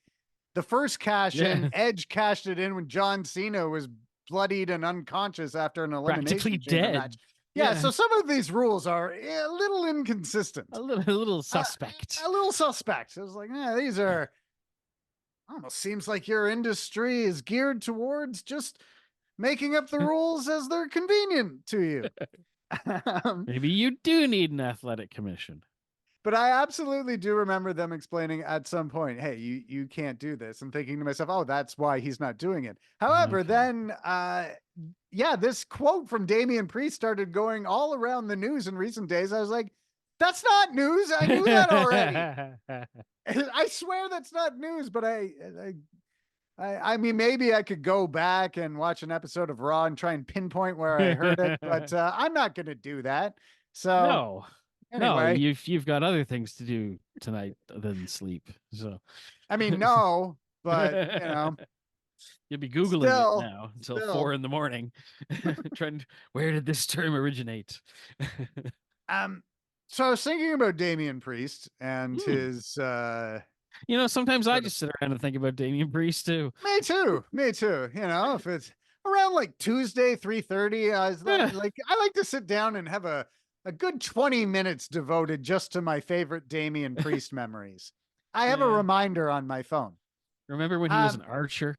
the first cash in, Yeah, Edge cashed it in when John Cena was bloodied and unconscious after an practically elimination chamber match. dead. Yeah, Yeah, so some of these rules are a little inconsistent, a little uh, suspect. a little suspect. It was like, these are Almost seems like your industry is geared towards just making up the rules as they're convenient to you. um, Maybe you do need an athletic commission. but I absolutely do remember them explaining at some point, "Hey, you can't do this," and thinking to myself, "Oh, that's why he's not doing it." However, Okay. then, yeah, this quote from Damian Priest started going all around the news in recent days. I was like, "That's not news. I knew that already." I swear that's not news, but I mean, maybe I could go back and watch an episode of Raw and try and pinpoint where I heard it, but I'm not going to do that. So No, no, anyway, you've got other things to do tonight than sleep. So I mean, no, but you'll be Googling it still, now until still, 4 a.m. Trying to, where did this term originate? um, so I was thinking about Damian Priest and Hmm. his, Sometimes I sort of, just sit around and think about Damian Priest too. me too, me too. If it's around like Tuesday, 3:30, I was Yeah, like, I like to sit down and have a good 20 minutes devoted just to my favorite Damian Priest memories. I have a yeah. reminder on my phone. Remember when he was an Um, archer?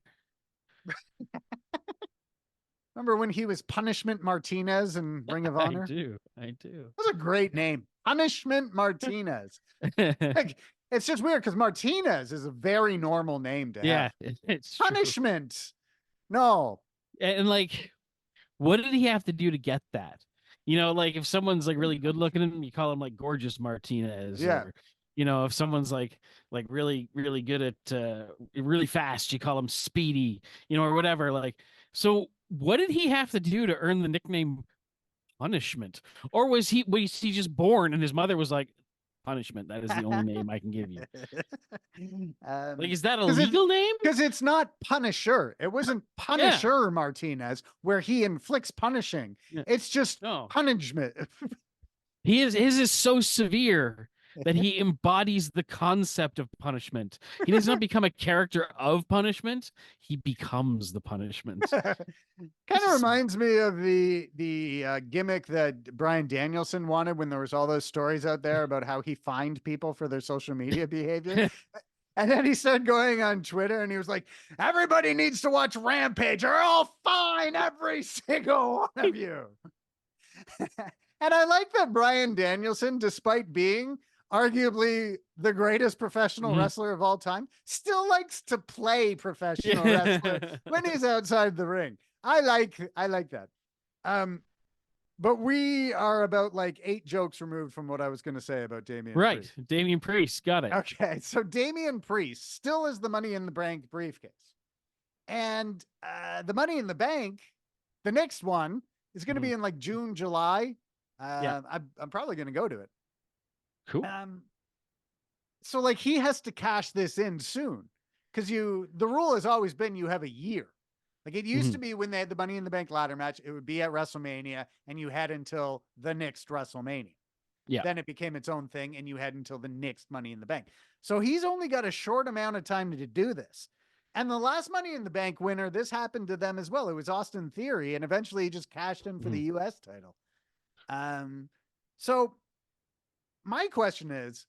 remember when he was Punishment Martinez in Ring of I Honor? do. I do. That was a great name. Punishment Martinez. Like, it's just weird because Martinez is a very normal name to Yeah, have. it's true. Punishment. No. And like, what did he have to do to get that? Like if someone's like really good looking, you call him like gorgeous Martinez, Yeah. or if someone's like really really good at really fast, you call him Speedy, or whatever. Like, so what did he have to do to earn the nickname Punishment? Or was he just born and his mother was like, Punishment, that is the only name I can give you? Like, is that a because legal name? it's not Punisher. It wasn't Yeah. Punisher Martinez where he inflicts punishing. Yeah. It's just No. punishment. His is so severe that he embodies the concept of punishment. He does not become a character of punishment. He becomes the punishment. Kind of reminds me of the gimmick that Brian Danielson wanted when there was all those stories out there about how he fined people for their social media behavior. And then he started going on Twitter and he was like, everybody needs to watch Rampage or I'll fine every single one of you. And I like that Brian Danielson, despite being arguably the greatest professional Mhm. wrestler of all time, still likes to play professional wrestler when he's outside the ring. I like that. Um, but we are about like 8 jokes removed from what I was going to say about Damian Right. Priest. Damian Priest. Got it. Okay, so Damian Priest still is the Money in the Bank briefcase, and the Money in the Bank, the next one is going to Mhm. be in like June, July. Yeah. I'm probably going to go to it. Cool. So like he has to cash this in soon because the rule has always been you have a year. Like it used Mhm. to be when they had the Money in the Bank ladder match, it would be at WrestleMania and you had until the next WrestleMania. Yeah. Then it became its own thing and you had until the next Money in the Bank. So he's only got a short amount of time to do this. And the last Money in the Bank winner, this happened to them as well. It was Austin Theory, and eventually he just cashed in for the Mhm. US title. So my question is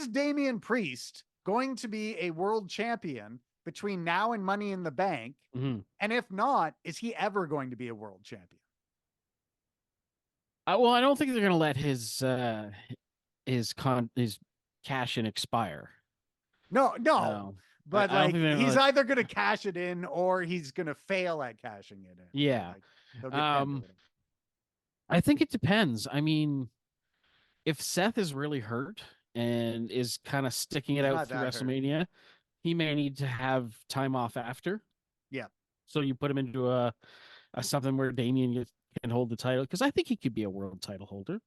Damian Priest going to be a world champion between now and Money in the Bank? Mhm. And if not, is he ever going to be a world champion? Well, I don't think they're gonna let his cash in expire. No, no. No, But I don't like think they're gonna he's let. either going to cash it in or he's going to fail at cashing it in, right? Yeah. Like he'll get pinned or Um, whatever. I think it depends. I mean, if Seth is really hurt and is kind of sticking it He's out not through that hurt. WrestleMania, he may need to have time off after. Yeah. So you put him into a something where can hold the title, because I think he could be a world title holder.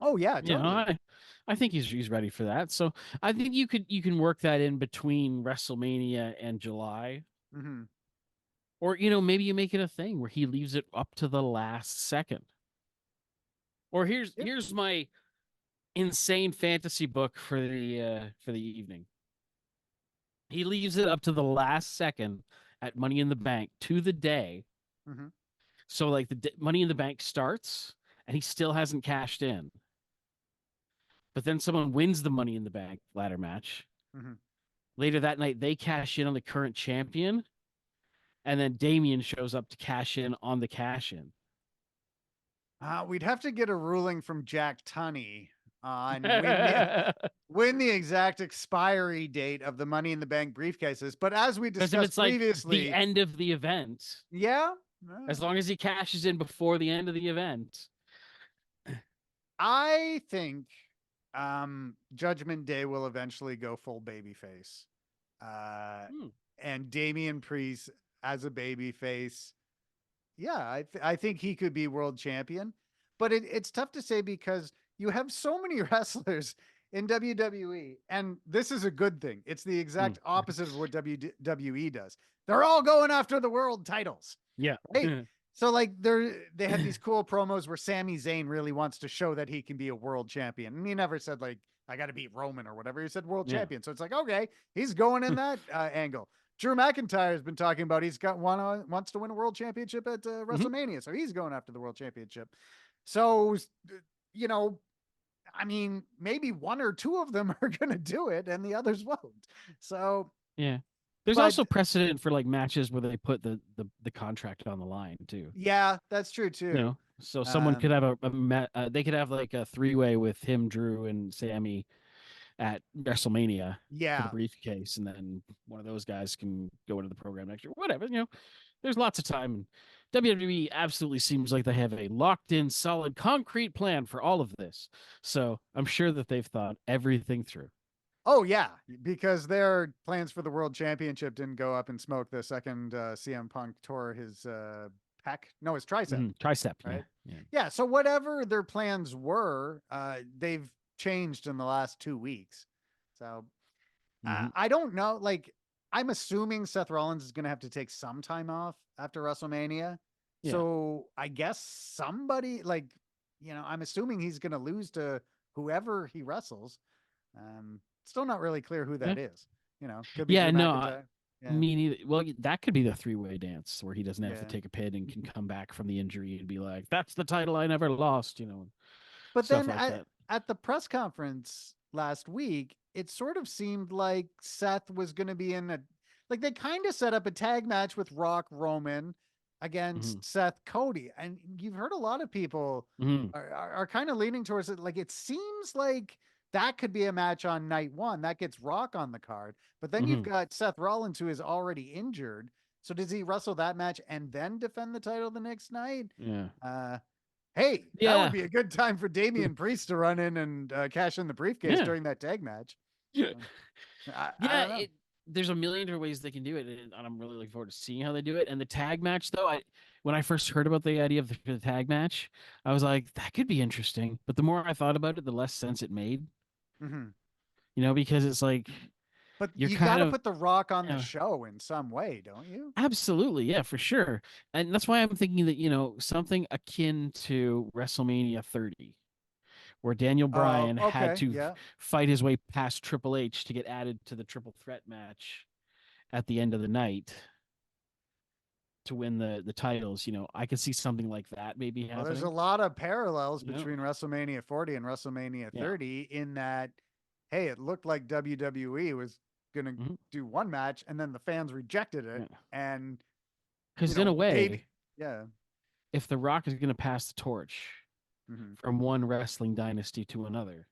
Oh yeah, You know, totally. I think he's ready for that. So I think you can work that in between WrestleMania and July. Mm-hmm. Or maybe you make it a thing where he leaves it up to the last second. Or here's Yep. here's my insane fantasy book for the evening. He leaves it up to the last second at Money in the Bank to the day. Mm-hmm. So like Money in the Bank starts and he still hasn't cashed in. But then someone wins the Money in the Bank ladder match. Mm-hmm. Later that night, they cash in on the current champion, and then Damian shows up to cash in on the cash in. We'd have to get a ruling from Jack Tunney on when the exact expiry date of the Money in the Bank briefcases. But as we Because if discussed it's like previously, the end of the event, yeah, as long as he cashes in before the end of the event. I think Judgment Day will eventually go full babyface. Hmm. And Damian Priest as a babyface. Yeah, I think he could be world champion, but it's tough to say because you have so many wrestlers in WWE, and this is a good thing. It's the exact opposite of what WWE does. They're all going after the world titles. Yeah. Right? So like they had these cool promos where Sami Zayn really wants to show that he can be a world champion. And he never said like I got to beat Roman or whatever. He said world champion. So it's like, okay, he's going in that angle. Drew McIntyre has been talking about wants to win a world championship at WrestleMania. So he's going after the world championship. So, you know, I mean, maybe one or two of them are going to do it and the others won't. So, yeah. There's also precedent for like matches where they put the contract on the line too. Yeah, that's true too. You know, so someone could have they could have like a 3-way with him, Drew, and Sammy at WrestleMania for the briefcase, and then one of those guys can go into the program next year. Whatever, you know, there's lots of time. WWE absolutely seems like they have a locked-in, solid, concrete plan for all of this. So I'm sure that they've thought everything through. Oh yeah, because their plans for the world championship didn't go up in smoke the second CM Punk tore his his tricep. Tricep, right? Yeah. Yeah. So whatever their plans were, they've changed in the last 2 weeks. So I don't know. Like, I'm assuming Seth Rollins is going to have to take some time off after WrestleMania. Yeah. So I guess somebody like, I'm assuming he's going to lose to whoever he wrestles. Still not really clear who that is. Could be Drew McIntyre. Me neither. Well, that could be the 3-way dance where he doesn't have to take a pin and can come back from the injury and be like, "That's the title I never lost," But then at the press conference last week, it sort of seemed like Seth was going to be they kind of set up a tag match with Rock Roman against Seth Cody. And you've heard a lot of people are kind of leaning towards it. Like, it seems like that could be a match on night one that gets Rock on the card. But then you've got Seth Rollins, who is already injured. So does he wrestle that match and then defend the title the next night? Yeah. Hey, that would be a good time for Damian Priest to run in and cash in the briefcase during that tag match. There's a million different ways they can do it, and I'm really looking forward to seeing how they do it. And the tag match, though, when I first heard about the idea of the tag match, I was like, that could be interesting. But the more I thought about it, the less sense it made. Because it's like, but you got to put the Rock on the show in some way, don't you? Absolutely, yeah, for sure. And that's why I'm thinking that something akin to WrestleMania 30, where Daniel Bryan had to fight his way past Triple H to get added to the triple threat match at the end of the night to win the titles. I could see something like that maybe happening. Well, there's a lot of parallels between WrestleMania 40 and WrestleMania 30 in that, hey, it looked like WWE was going to do one match and then the fans rejected it. And because in a way, yeah, if The Rock is going to pass the torch from one wrestling dynasty to another,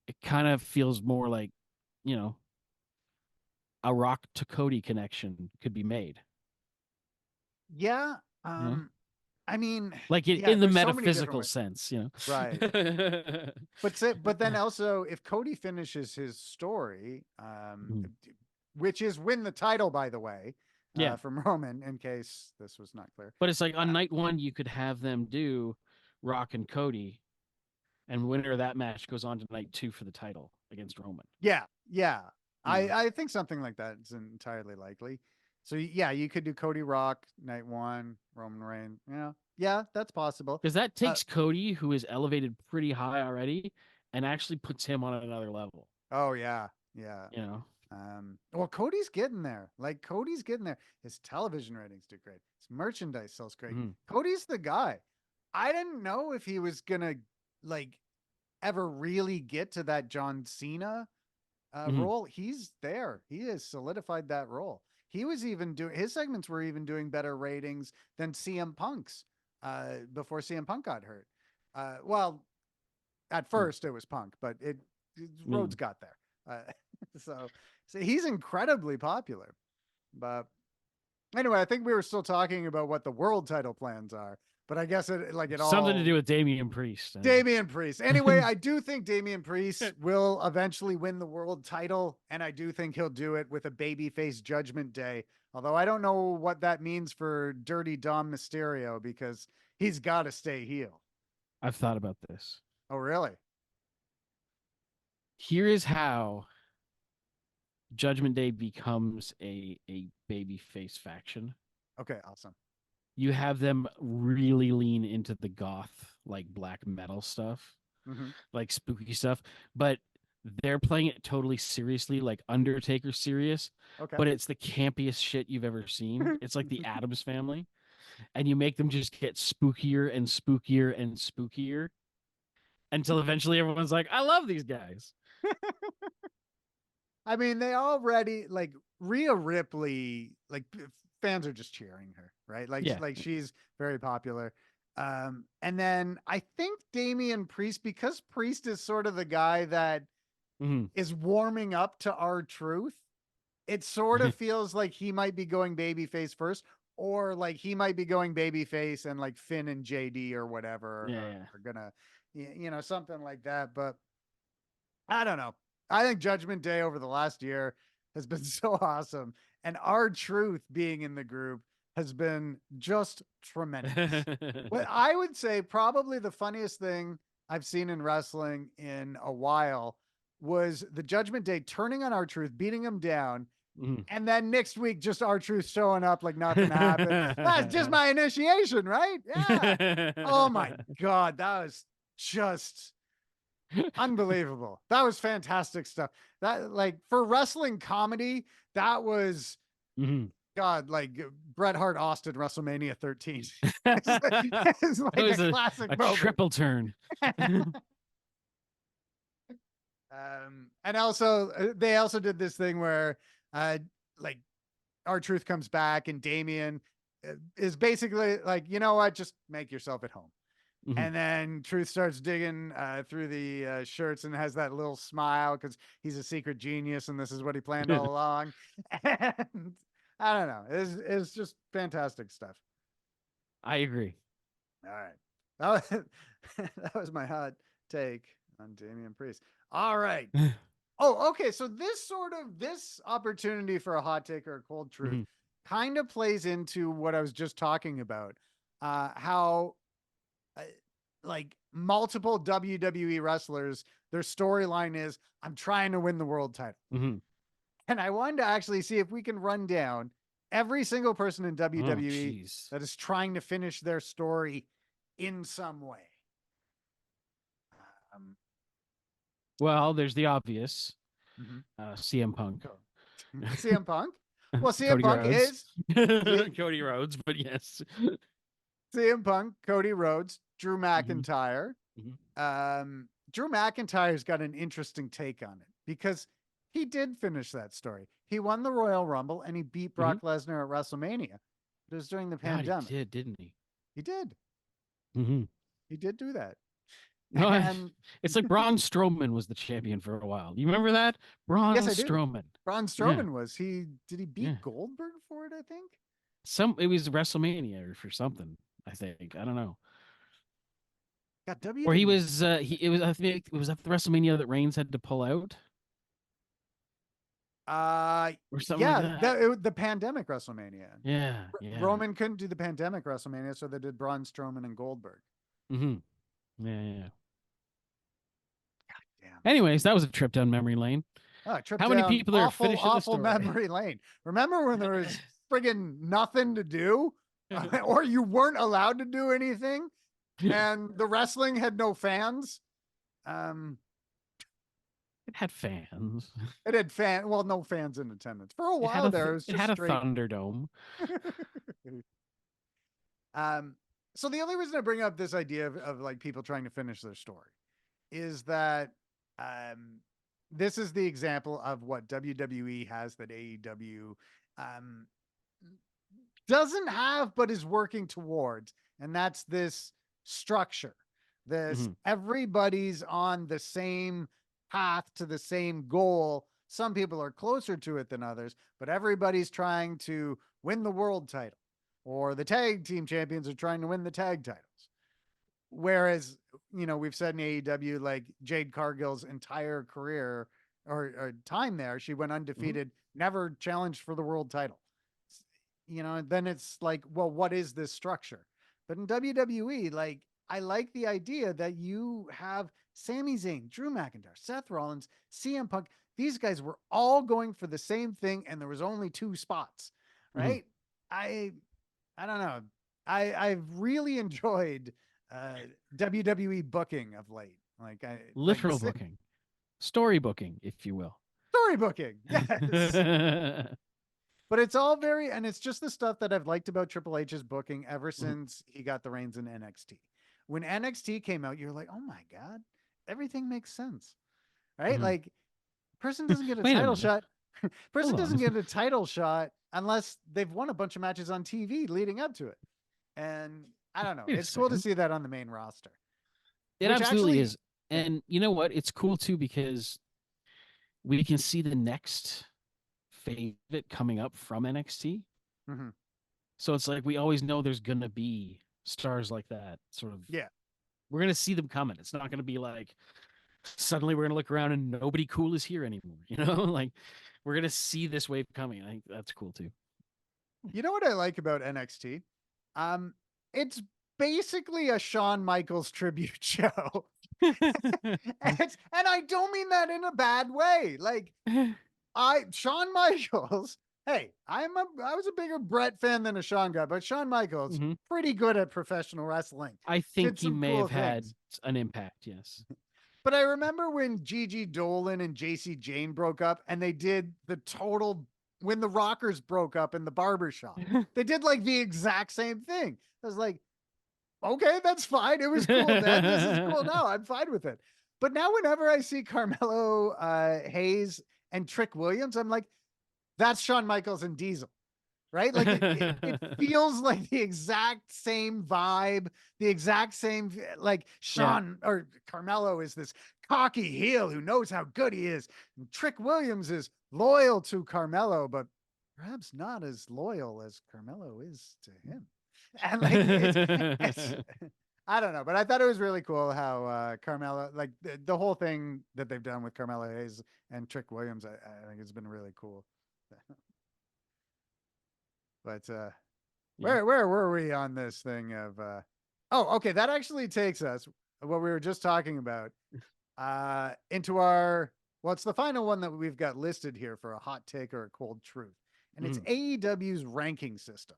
it kind of feels more like, a Rock to Cody connection could be made. Yeah. I mean, like in the metaphysical sense, right. but then also, if Cody finishes his story, which is win the title, by the way, from Roman, in case this was not clear. But it's like on night one, you could have them do Rock and Cody, and winner of that match goes on to night 2 for the title against Roman. Yeah. I think something like that is entirely likely. So yeah, you could do Cody Rock night 1, Roman Reigns. Yeah, that's possible. Because that takes Cody, who is elevated pretty high already, and actually puts him on another level. Oh yeah. Well, Cody's getting there. Like, Cody's getting there. His television ratings do great. His merchandise sells great. Cody's the guy. I didn't know if he was gonna ever really get to that John Cena Mhm. role, he's there. He has solidified that role. He was even doing his segments were even doing better ratings than CM Punk's before CM Punk got hurt. Well, at Mm. first it was Punk, but Rhodes Mm. got there. So he's incredibly popular. But anyway, I think we were still talking about what the world title plans are, but I guess it Something to all do with Damian Priest. Damian Priest. Anyway, I do think Damian Priest will eventually win the world title, and I do think he'll do it with a babyface Judgment Day. Although I don't know what that means for Dirty Dom Mysterio because he's got to stay heel. I've thought about this. Oh, really? Here is how Judgment Day becomes a baby face faction. Okay, awesome. You have them really lean into the goth, like black metal stuff, Mm-hmm. like spooky stuff, but they're playing it totally seriously, like Undertaker serious, Okay. but it's the campiest shit you've ever seen. It's like the Addams family, and you make them just get spookier and spookier and spookier until eventually everyone's like, I love these guys. I mean, they already like Rhea Ripley, fans are just cheering her, right? Yeah. Like she's very popular. And then I think Damian Priest, because Priest is sort of the guy that Mm-hmm. is warming up to R-Truth, it sort of feels like he might be going babyface first, or like he might be going babyface and like Finn and JD or whatever Yeah. are gonna, something like that. But I don't know. I think Judgment Day over the last year has been so awesome. And R-Truth being in the group has been just tremendous. What I would say probably the funniest thing I've seen in wrestling in a while was the Judgment Day turning on R-Truth, beating him down, Mhm. and then next week just R-Truth showing up like nothing happened. That's just my initiation, right? Yeah. Oh my God. That was just unbelievable. That was fantastic stuff. That like for wrestling comedy, that was Mhm. God, like Bret Hart Austin WrestleMania 13. It's It like a was classic a moment. triple turn. And also they also did this thing where like R-Truth comes back and Damien is basically like, you know what, just make yourself at home. Mhm. And then Truth starts digging through the shirts and has that little smile because he's a secret genius and this is what he planned all along. And I don't know. It's just fantastic stuff. I agree. All right. That was, that was my hot take on Damian Priest. All right. Oh, okay. So this opportunity for a hot take or a cold truth Mhm. kind of plays into what I was just talking about. How uh, like multiple WWE wrestlers, their storyline is I'm trying to win the world title. Mhm. And I wanted to actually see if we can run down every single person in Oh, WWE jeez. that is trying to finish their story in some way. Um, Well, there's the obvious. mhm. CM Punk. CM Punk. Well, CM Cody Punk Rhodes. is Cody Rhodes, but yes. CM Punk, Cody Rhodes, Drew Mhm. McIntyre. Mhm. Drew McIntyre's got an interesting take on it because he did finish that story. He won the Royal Rumble and he beat Mhm. Brock Lesnar at WrestleMania. It was during the God, he pandemic. did, didn't he? He did. Mhm. He did do that. No, And it's like Braun Strowman was the champion for a while. You remember that? yes, Braun I do. Strowman. Braun Yeah. Strowman was he? Did he Yeah. beat Goldberg for it? I think. It was WrestleMania or for something, I think. I don't know. God, Or he WWE. was it was I think it was at the WrestleMania that Reigns had to pull out or something like Yeah, that. the pandemic WrestleMania. Yeah, yeah. Roman couldn't do the pandemic WrestleMania, so they did Braun Strowman and Goldberg. Mm-hmm. Yeah, yeah. Damn. Anyways, that was a trip down memory lane. Oh, trip How many down people are awful, finishing the awful story? memory lane. Remember when there was friggin' nothing to do, or you weren't allowed to do anything, It and the wrestling had no fans? had fans. It had well, no fans in attendance for a It had while there. It was it just had a straight. Thunderdome. um, so the only reason I bring up this idea of like people trying to finish their story is that um this is the example of what WWE has that AEW um, doesn't have, but is working towards. And that's this structure. This Mhm. everybody's on the same path to the same goal. Some people are closer to it than others, but everybody's trying to win the world title, or the tag team champions are trying to win the tag titles. Whereas, we've said in AEW, like Jade Cargill's entire career or time there, she went Mhm. undefeated, never challenged for the world title. Then it's like, well, what is this structure? But in WWE, like, I like the idea that you have Sami Zayn, Drew McIntyre, Seth Rollins, CM Punk. These guys were all going for the same thing, and there was only 2 spots, Mhm. right? I I don't know. I've really enjoyed uh, WWE booking of late. Like I like Literal booking, story booking, if you will. story booking. Yes. But it's all very, and it's just the stuff that I've liked about Triple H's booking ever Mhm. since he got the reins in NXT. When NXT came out, you're like, oh my God, everything makes sense, right? Mhm. Like, person doesn't get a Wait a title minute. shot. Person Hold doesn't on. get a title shot unless they've won a bunch of matches on TV leading up to it. And I don't know. Wait a It's cool to second. see that on the main roster, It which absolutely actually, is. yeah. And you know what? It's cool too because we can see the next phase of it coming up from NXT. Mm-hmm. So it's like we always know there's gonna be stars like that. Sort of, Yeah. we're gonna see them coming. It's not gonna be like suddenly we're gonna look around and nobody cool is here anymore. You know, like we're gonna see this wave coming. I think that's cool too. You know what I like about NXT? Um, it's basically a Shawn Michaels tribute show. And I don't mean that in a bad way. Like Shawn Michaels, hey, I was a bigger Brett fan than a Shawn guy, but Shawn Michaels, Mhm. pretty good at professional wrestling. I think Did he some may cool have had things. an impact. Yes. But I remember when Gigi Dolan and JC Jane broke up and they did the total when the Rockers broke up in the barbershop. They did like the exact same thing. I was like, okay, that's fine. It was cool then. This is cool now. I'm fine with it. But now whenever I see Carmelo Hayes and Trick Williams, I'm like, that's Shawn Michaels and Diesel, right? Like it feels like the exact same vibe, the exact same, like Yeah. Shawn or Carmelo is this cocky heel who knows how good he is. And Trick Williams is loyal to Carmelo, but perhaps not as loyal as Carmelo is to him. And like it's I don't know, but I thought it was really cool how Carmelo, like the whole thing that they've done with Carmelo Hayes and Trick Williams, I think it's been really cool. But Yeah. where were we on this thing of oh, okay, that actually takes us what we were just talking about into our well, it's the final one that we've got listed here for a hot take or a cold truth. And it's Mhm. AEW's ranking system.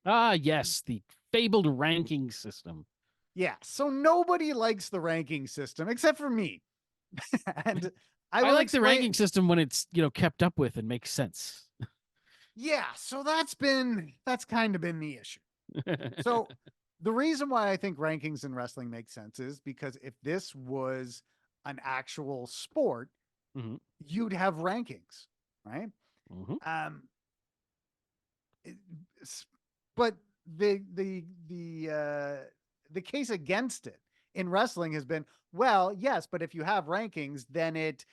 Ah, yes, the fabled ranking system. Yeah, so nobody likes the ranking system except for me. And I I will like the explain. ranking system when it's, kept up with and makes sense. Yeah, so that's kind of been the issue. So the reason why I think rankings in wrestling make sense is because if this was an actual sport, Mhm. you'd have rankings, right? Mhm. Um, it- but the case against it in wrestling has been, well, yes, but if you have rankings, then it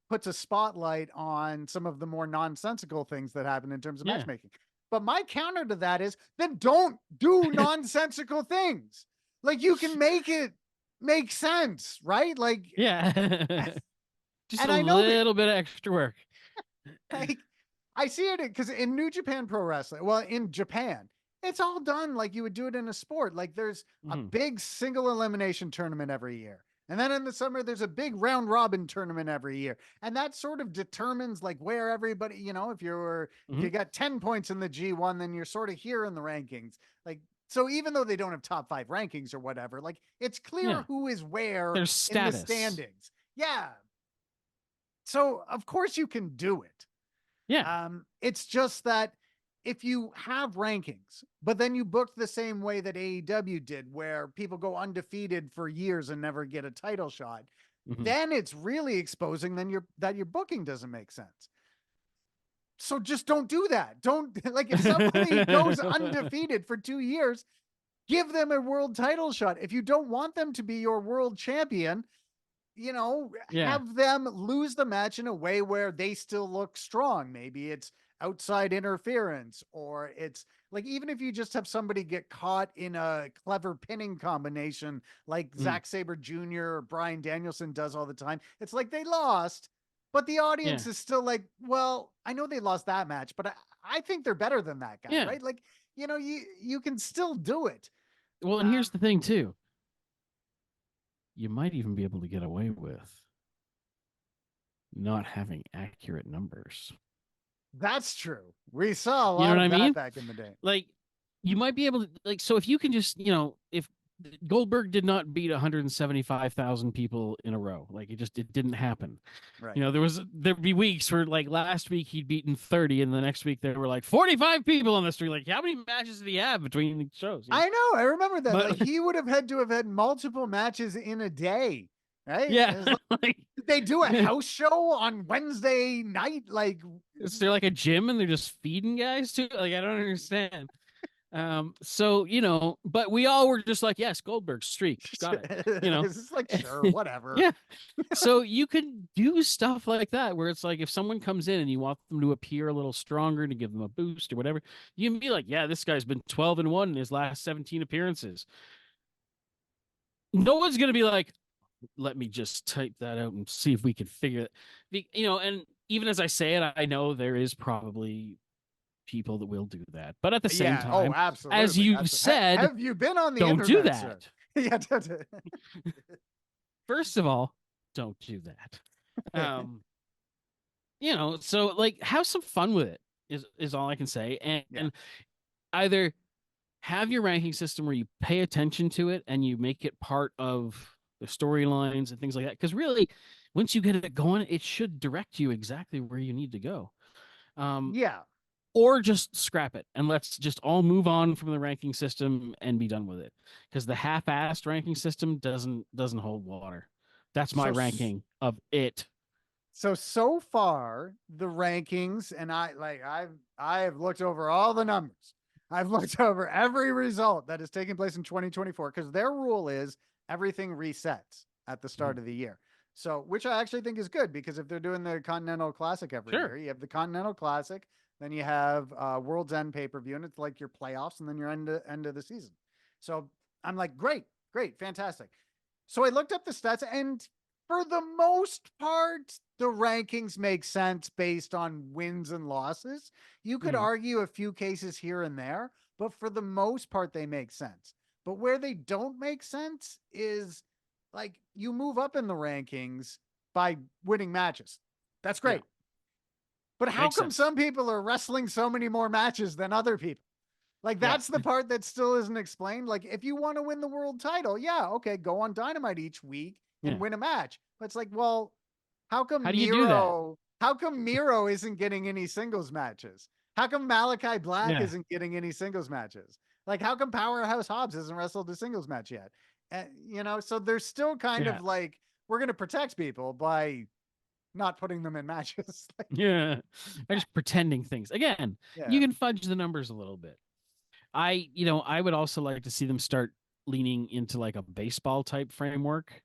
puts a spotlight on some of the more nonsensical things that happen in terms of Yeah. matchmaking. But my counter to that is, then don't do nonsensical things. Like you can make it make sense, right? Like, Yeah. Just and a I know that little bit of extra work. like I see it because in New Japan Pro Wrestling, well, in Japan, it's all done like you would do it in a sport. Like there's a Mhm. big single elimination tournament every year. And then in the summer, there's a big round robin tournament every year. And that sort of determines like where everybody, if Mhm. you got 10 points in the G1, then you're sort of here in the rankings. Like, so even though they don't have top 5 rankings or whatever, like it's clear Yeah. who is where There's in the status. standings. Yeah. So of course you can do it. Yeah. It's just that if you have rankings, but then you book the same way that AEW did, where people go undefeated for years and never get a title shot, then it's really exposing that your booking doesn't make sense. So just don't do that. Don't like if somebody goes undefeated for 2 years, give them a world title shot. If you don't want them to be your world champion, Yeah. have them lose the match in a way where they still look strong. Maybe it's outside interference, or it's like, even if you just have somebody get caught in a clever pinning combination like Zack Sabre Jr. or Bryan Danielson does all the time, it's like they lost, but the audience is still like, well, I know they lost that match, but I think they're better than that guy, right? Like, you can still do it. Well, and here's the thing too. You might even be able to get away with not having accurate numbers. That's true. We saw a You know lot what of I that mean? back in the day. Like, you might be able to, like, so if you can just, if Goldberg did not beat 175,000 people in a row, like it didn't happen. Right. There'd be weeks where, like, last week he'd beaten 30, and the next week there were like 45 people on the street. Like, how many matches did he have between the shows? I know. I remember that. But, like, he would have had to have had multiple matches in a day, right? yeah, Like, did they do a house show on Wednesday night? Like, is there like a gym and they're just feeding guys too? Like, I don't understand. So but we all were just like, yes, Goldberg streak, got it. It's like, sure, whatever. Yeah. So you can do stuff like that where it's like, if someone comes in and you want them to appear a little stronger to give them a boost or whatever, you can be like, yeah, this guy's been 12-1 in his last 17 appearances. No one's gonna be like, let me just type that out and see if we can figure it. And even as I say it, I know there is probably people that will do that. But at the same time, absolutely. as you've said, have you been on the don't do internet, that. Yeah. First of all, don't do that. So like, have some fun with it is all I can say. And either have your ranking system where you pay attention to it and you make it part of the storylines and things like that. Because really, once you get it going, it should direct you exactly where you need to go. Yeah. Or just scrap it and let's just all move on from the ranking system and be done with it. Because the half-assed ranking system doesn't hold water. That's my ranking of it. So far, the rankings, and I've looked over all the numbers. I've looked over every result that is taking place in 2024, because their rule is everything resets at the start of the year. So, which I actually think is good, because if they're doing the Continental Classic every year, you have the Continental Classic, then you have World's End pay-per-view, and it's like your playoffs, and then your end of the season. So I'm like, great, fantastic. So I looked up the stats, and for the most part, the rankings make sense based on wins and losses. You could argue a few cases here and there, but for the most part, they make sense. But where they don't make sense is, like, you move up in the rankings by winning matches. That's great. Yeah. But how come some people are wrestling so many more matches than other people? Like, that's the part that still isn't explained. Like, if you want to win the world title, okay, go on Dynamite each week and win a match. But it's like, well, how come Miro isn't getting any singles matches? How come Malachi Black isn't getting any singles matches? Like, how come Powerhouse Hobbs hasn't wrestled a singles match yet? So they're still kind of like, we're going to protect people by not putting them in matches. They're just pretending things. Again, you can fudge the numbers a little bit. I would also like to see them start leaning into like a baseball type framework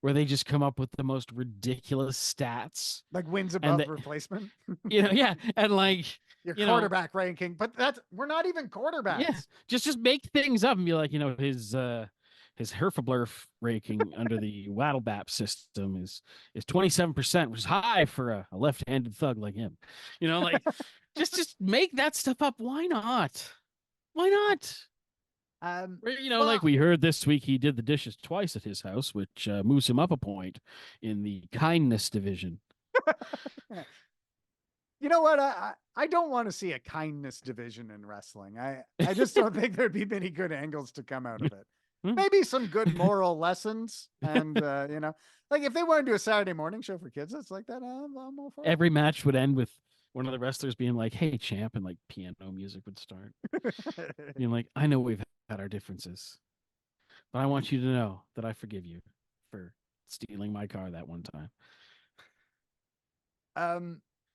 where they just come up with the most ridiculous stats, like wins above replacement. And like your quarterback ranking, but we're not even quarterbacks. Yeah, just make things up and be like, his Herfablerf ranking under the Waddlebap system is 27%, which is high for a left-handed thug like him. Like just make that stuff up. Why not? Why not? Like we heard this week, he did the dishes twice at his house, which moves him up a point in the kindness division. You know what? I don't want to see a kindness division in wrestling. I just don't think there'd be many good angles to come out of it. Maybe some good moral lessons, and like if they want to do a Saturday morning show for kids, it's like that. I'm all for it. Every match would end with one of the wrestlers being like, "Hey, champ," and like piano music would start. Like, I know we've had our differences, but I want you to know that I forgive you for stealing my car that one time.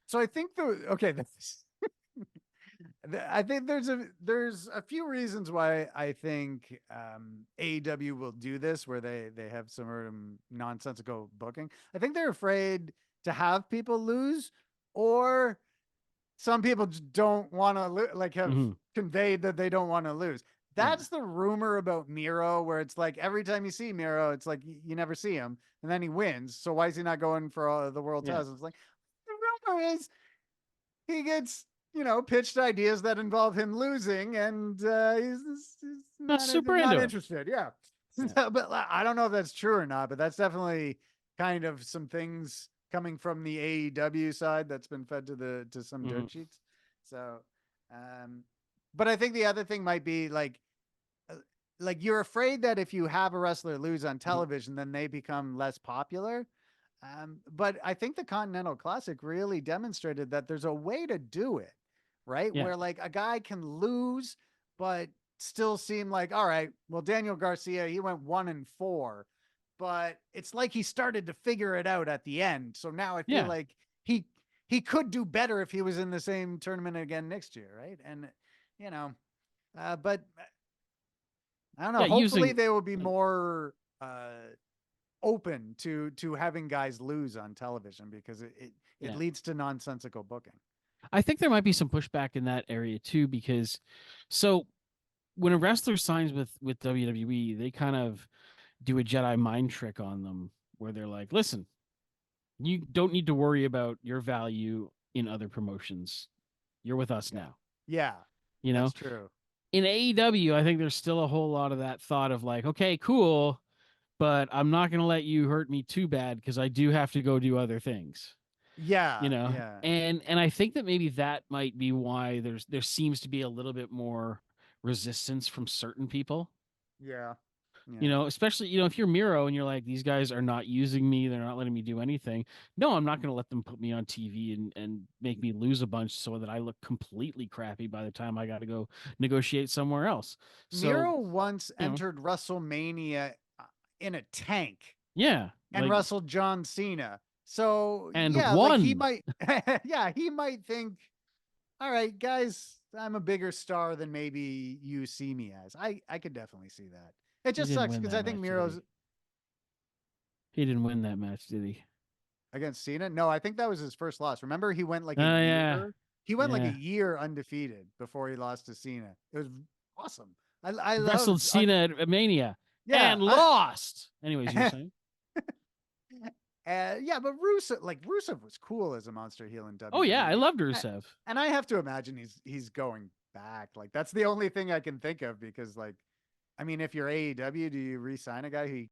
So I think I think there's a few reasons why I think AEW will do this, where they have some sort of nonsensical booking. I think they're afraid to have people lose, or some people just don't want to like have conveyed that they don't want to lose. That's the rumor about Miro, where it's like every time you see Miro, it's like you never see him, and then he wins. So why is he not going for all the world titles? It's like the rumor is he gets pitched ideas that involve him losing, and he's Not super not into it. interested. Yeah. But I don't know if that's true or not, but that's definitely kind of some things coming from the AEW side that's been fed to some dirt sheets. So, but I think the other thing might be like you're afraid that if you have a wrestler lose on television, then they become less popular. But I think the Continental Classic really demonstrated that there's a way to do it, right? Yeah. Where like a guy can lose, but still seem like, all right, well, Daniel Garcia, he went 1-4, but it's like he started to figure it out at the end. So now I feel like he could do better if he was in the same tournament again next year, right? And but I don't know. Hopefully they will be more open to having guys lose on television, because it leads to nonsensical booking. I think there might be some pushback in that area too, because so when a wrestler signs with WWE, they kind of do a Jedi mind trick on them where they're like, listen, you don't need to worry about your value in other promotions. You're with us now. Yeah. That's true. In AEW, I think there's still a whole lot of that thought of like, okay, cool, but I'm not going to let you hurt me too bad because I do have to go do other things. Yeah. Yeah. And I think that maybe that might be why there seems to be a little bit more resistance from certain people. Yeah. Especially, if you're Miro and you're like, these guys are not using me, they're not letting me do anything. No, I'm not going to let them put me on TV and make me lose a bunch so that I look completely crappy by the time I got to go negotiate somewhere else. Miro once entered WrestleMania in a tank. Yeah. And wrestled John Cena. So and yeah, won. like he might, he might think, all right, guys, I'm a bigger star than maybe you see me as. I could definitely see that. It just sucks because I think Miro's. He didn't win that match, did he? Against Cena? No, I think that was his first loss. Remember, he went like a year. Yeah. He went like a year undefeated before he lost to Cena. It was awesome. I wrestled Cena at Mania. Yeah, and lost. Anyways, you're saying. Yeah, but Rusev was cool as a monster heel in WWE. Oh yeah, I loved Rusev. And I have to imagine he's going back. Like that's the only thing I can think of, because like, I mean, if you're AEW, do you re-sign a guy who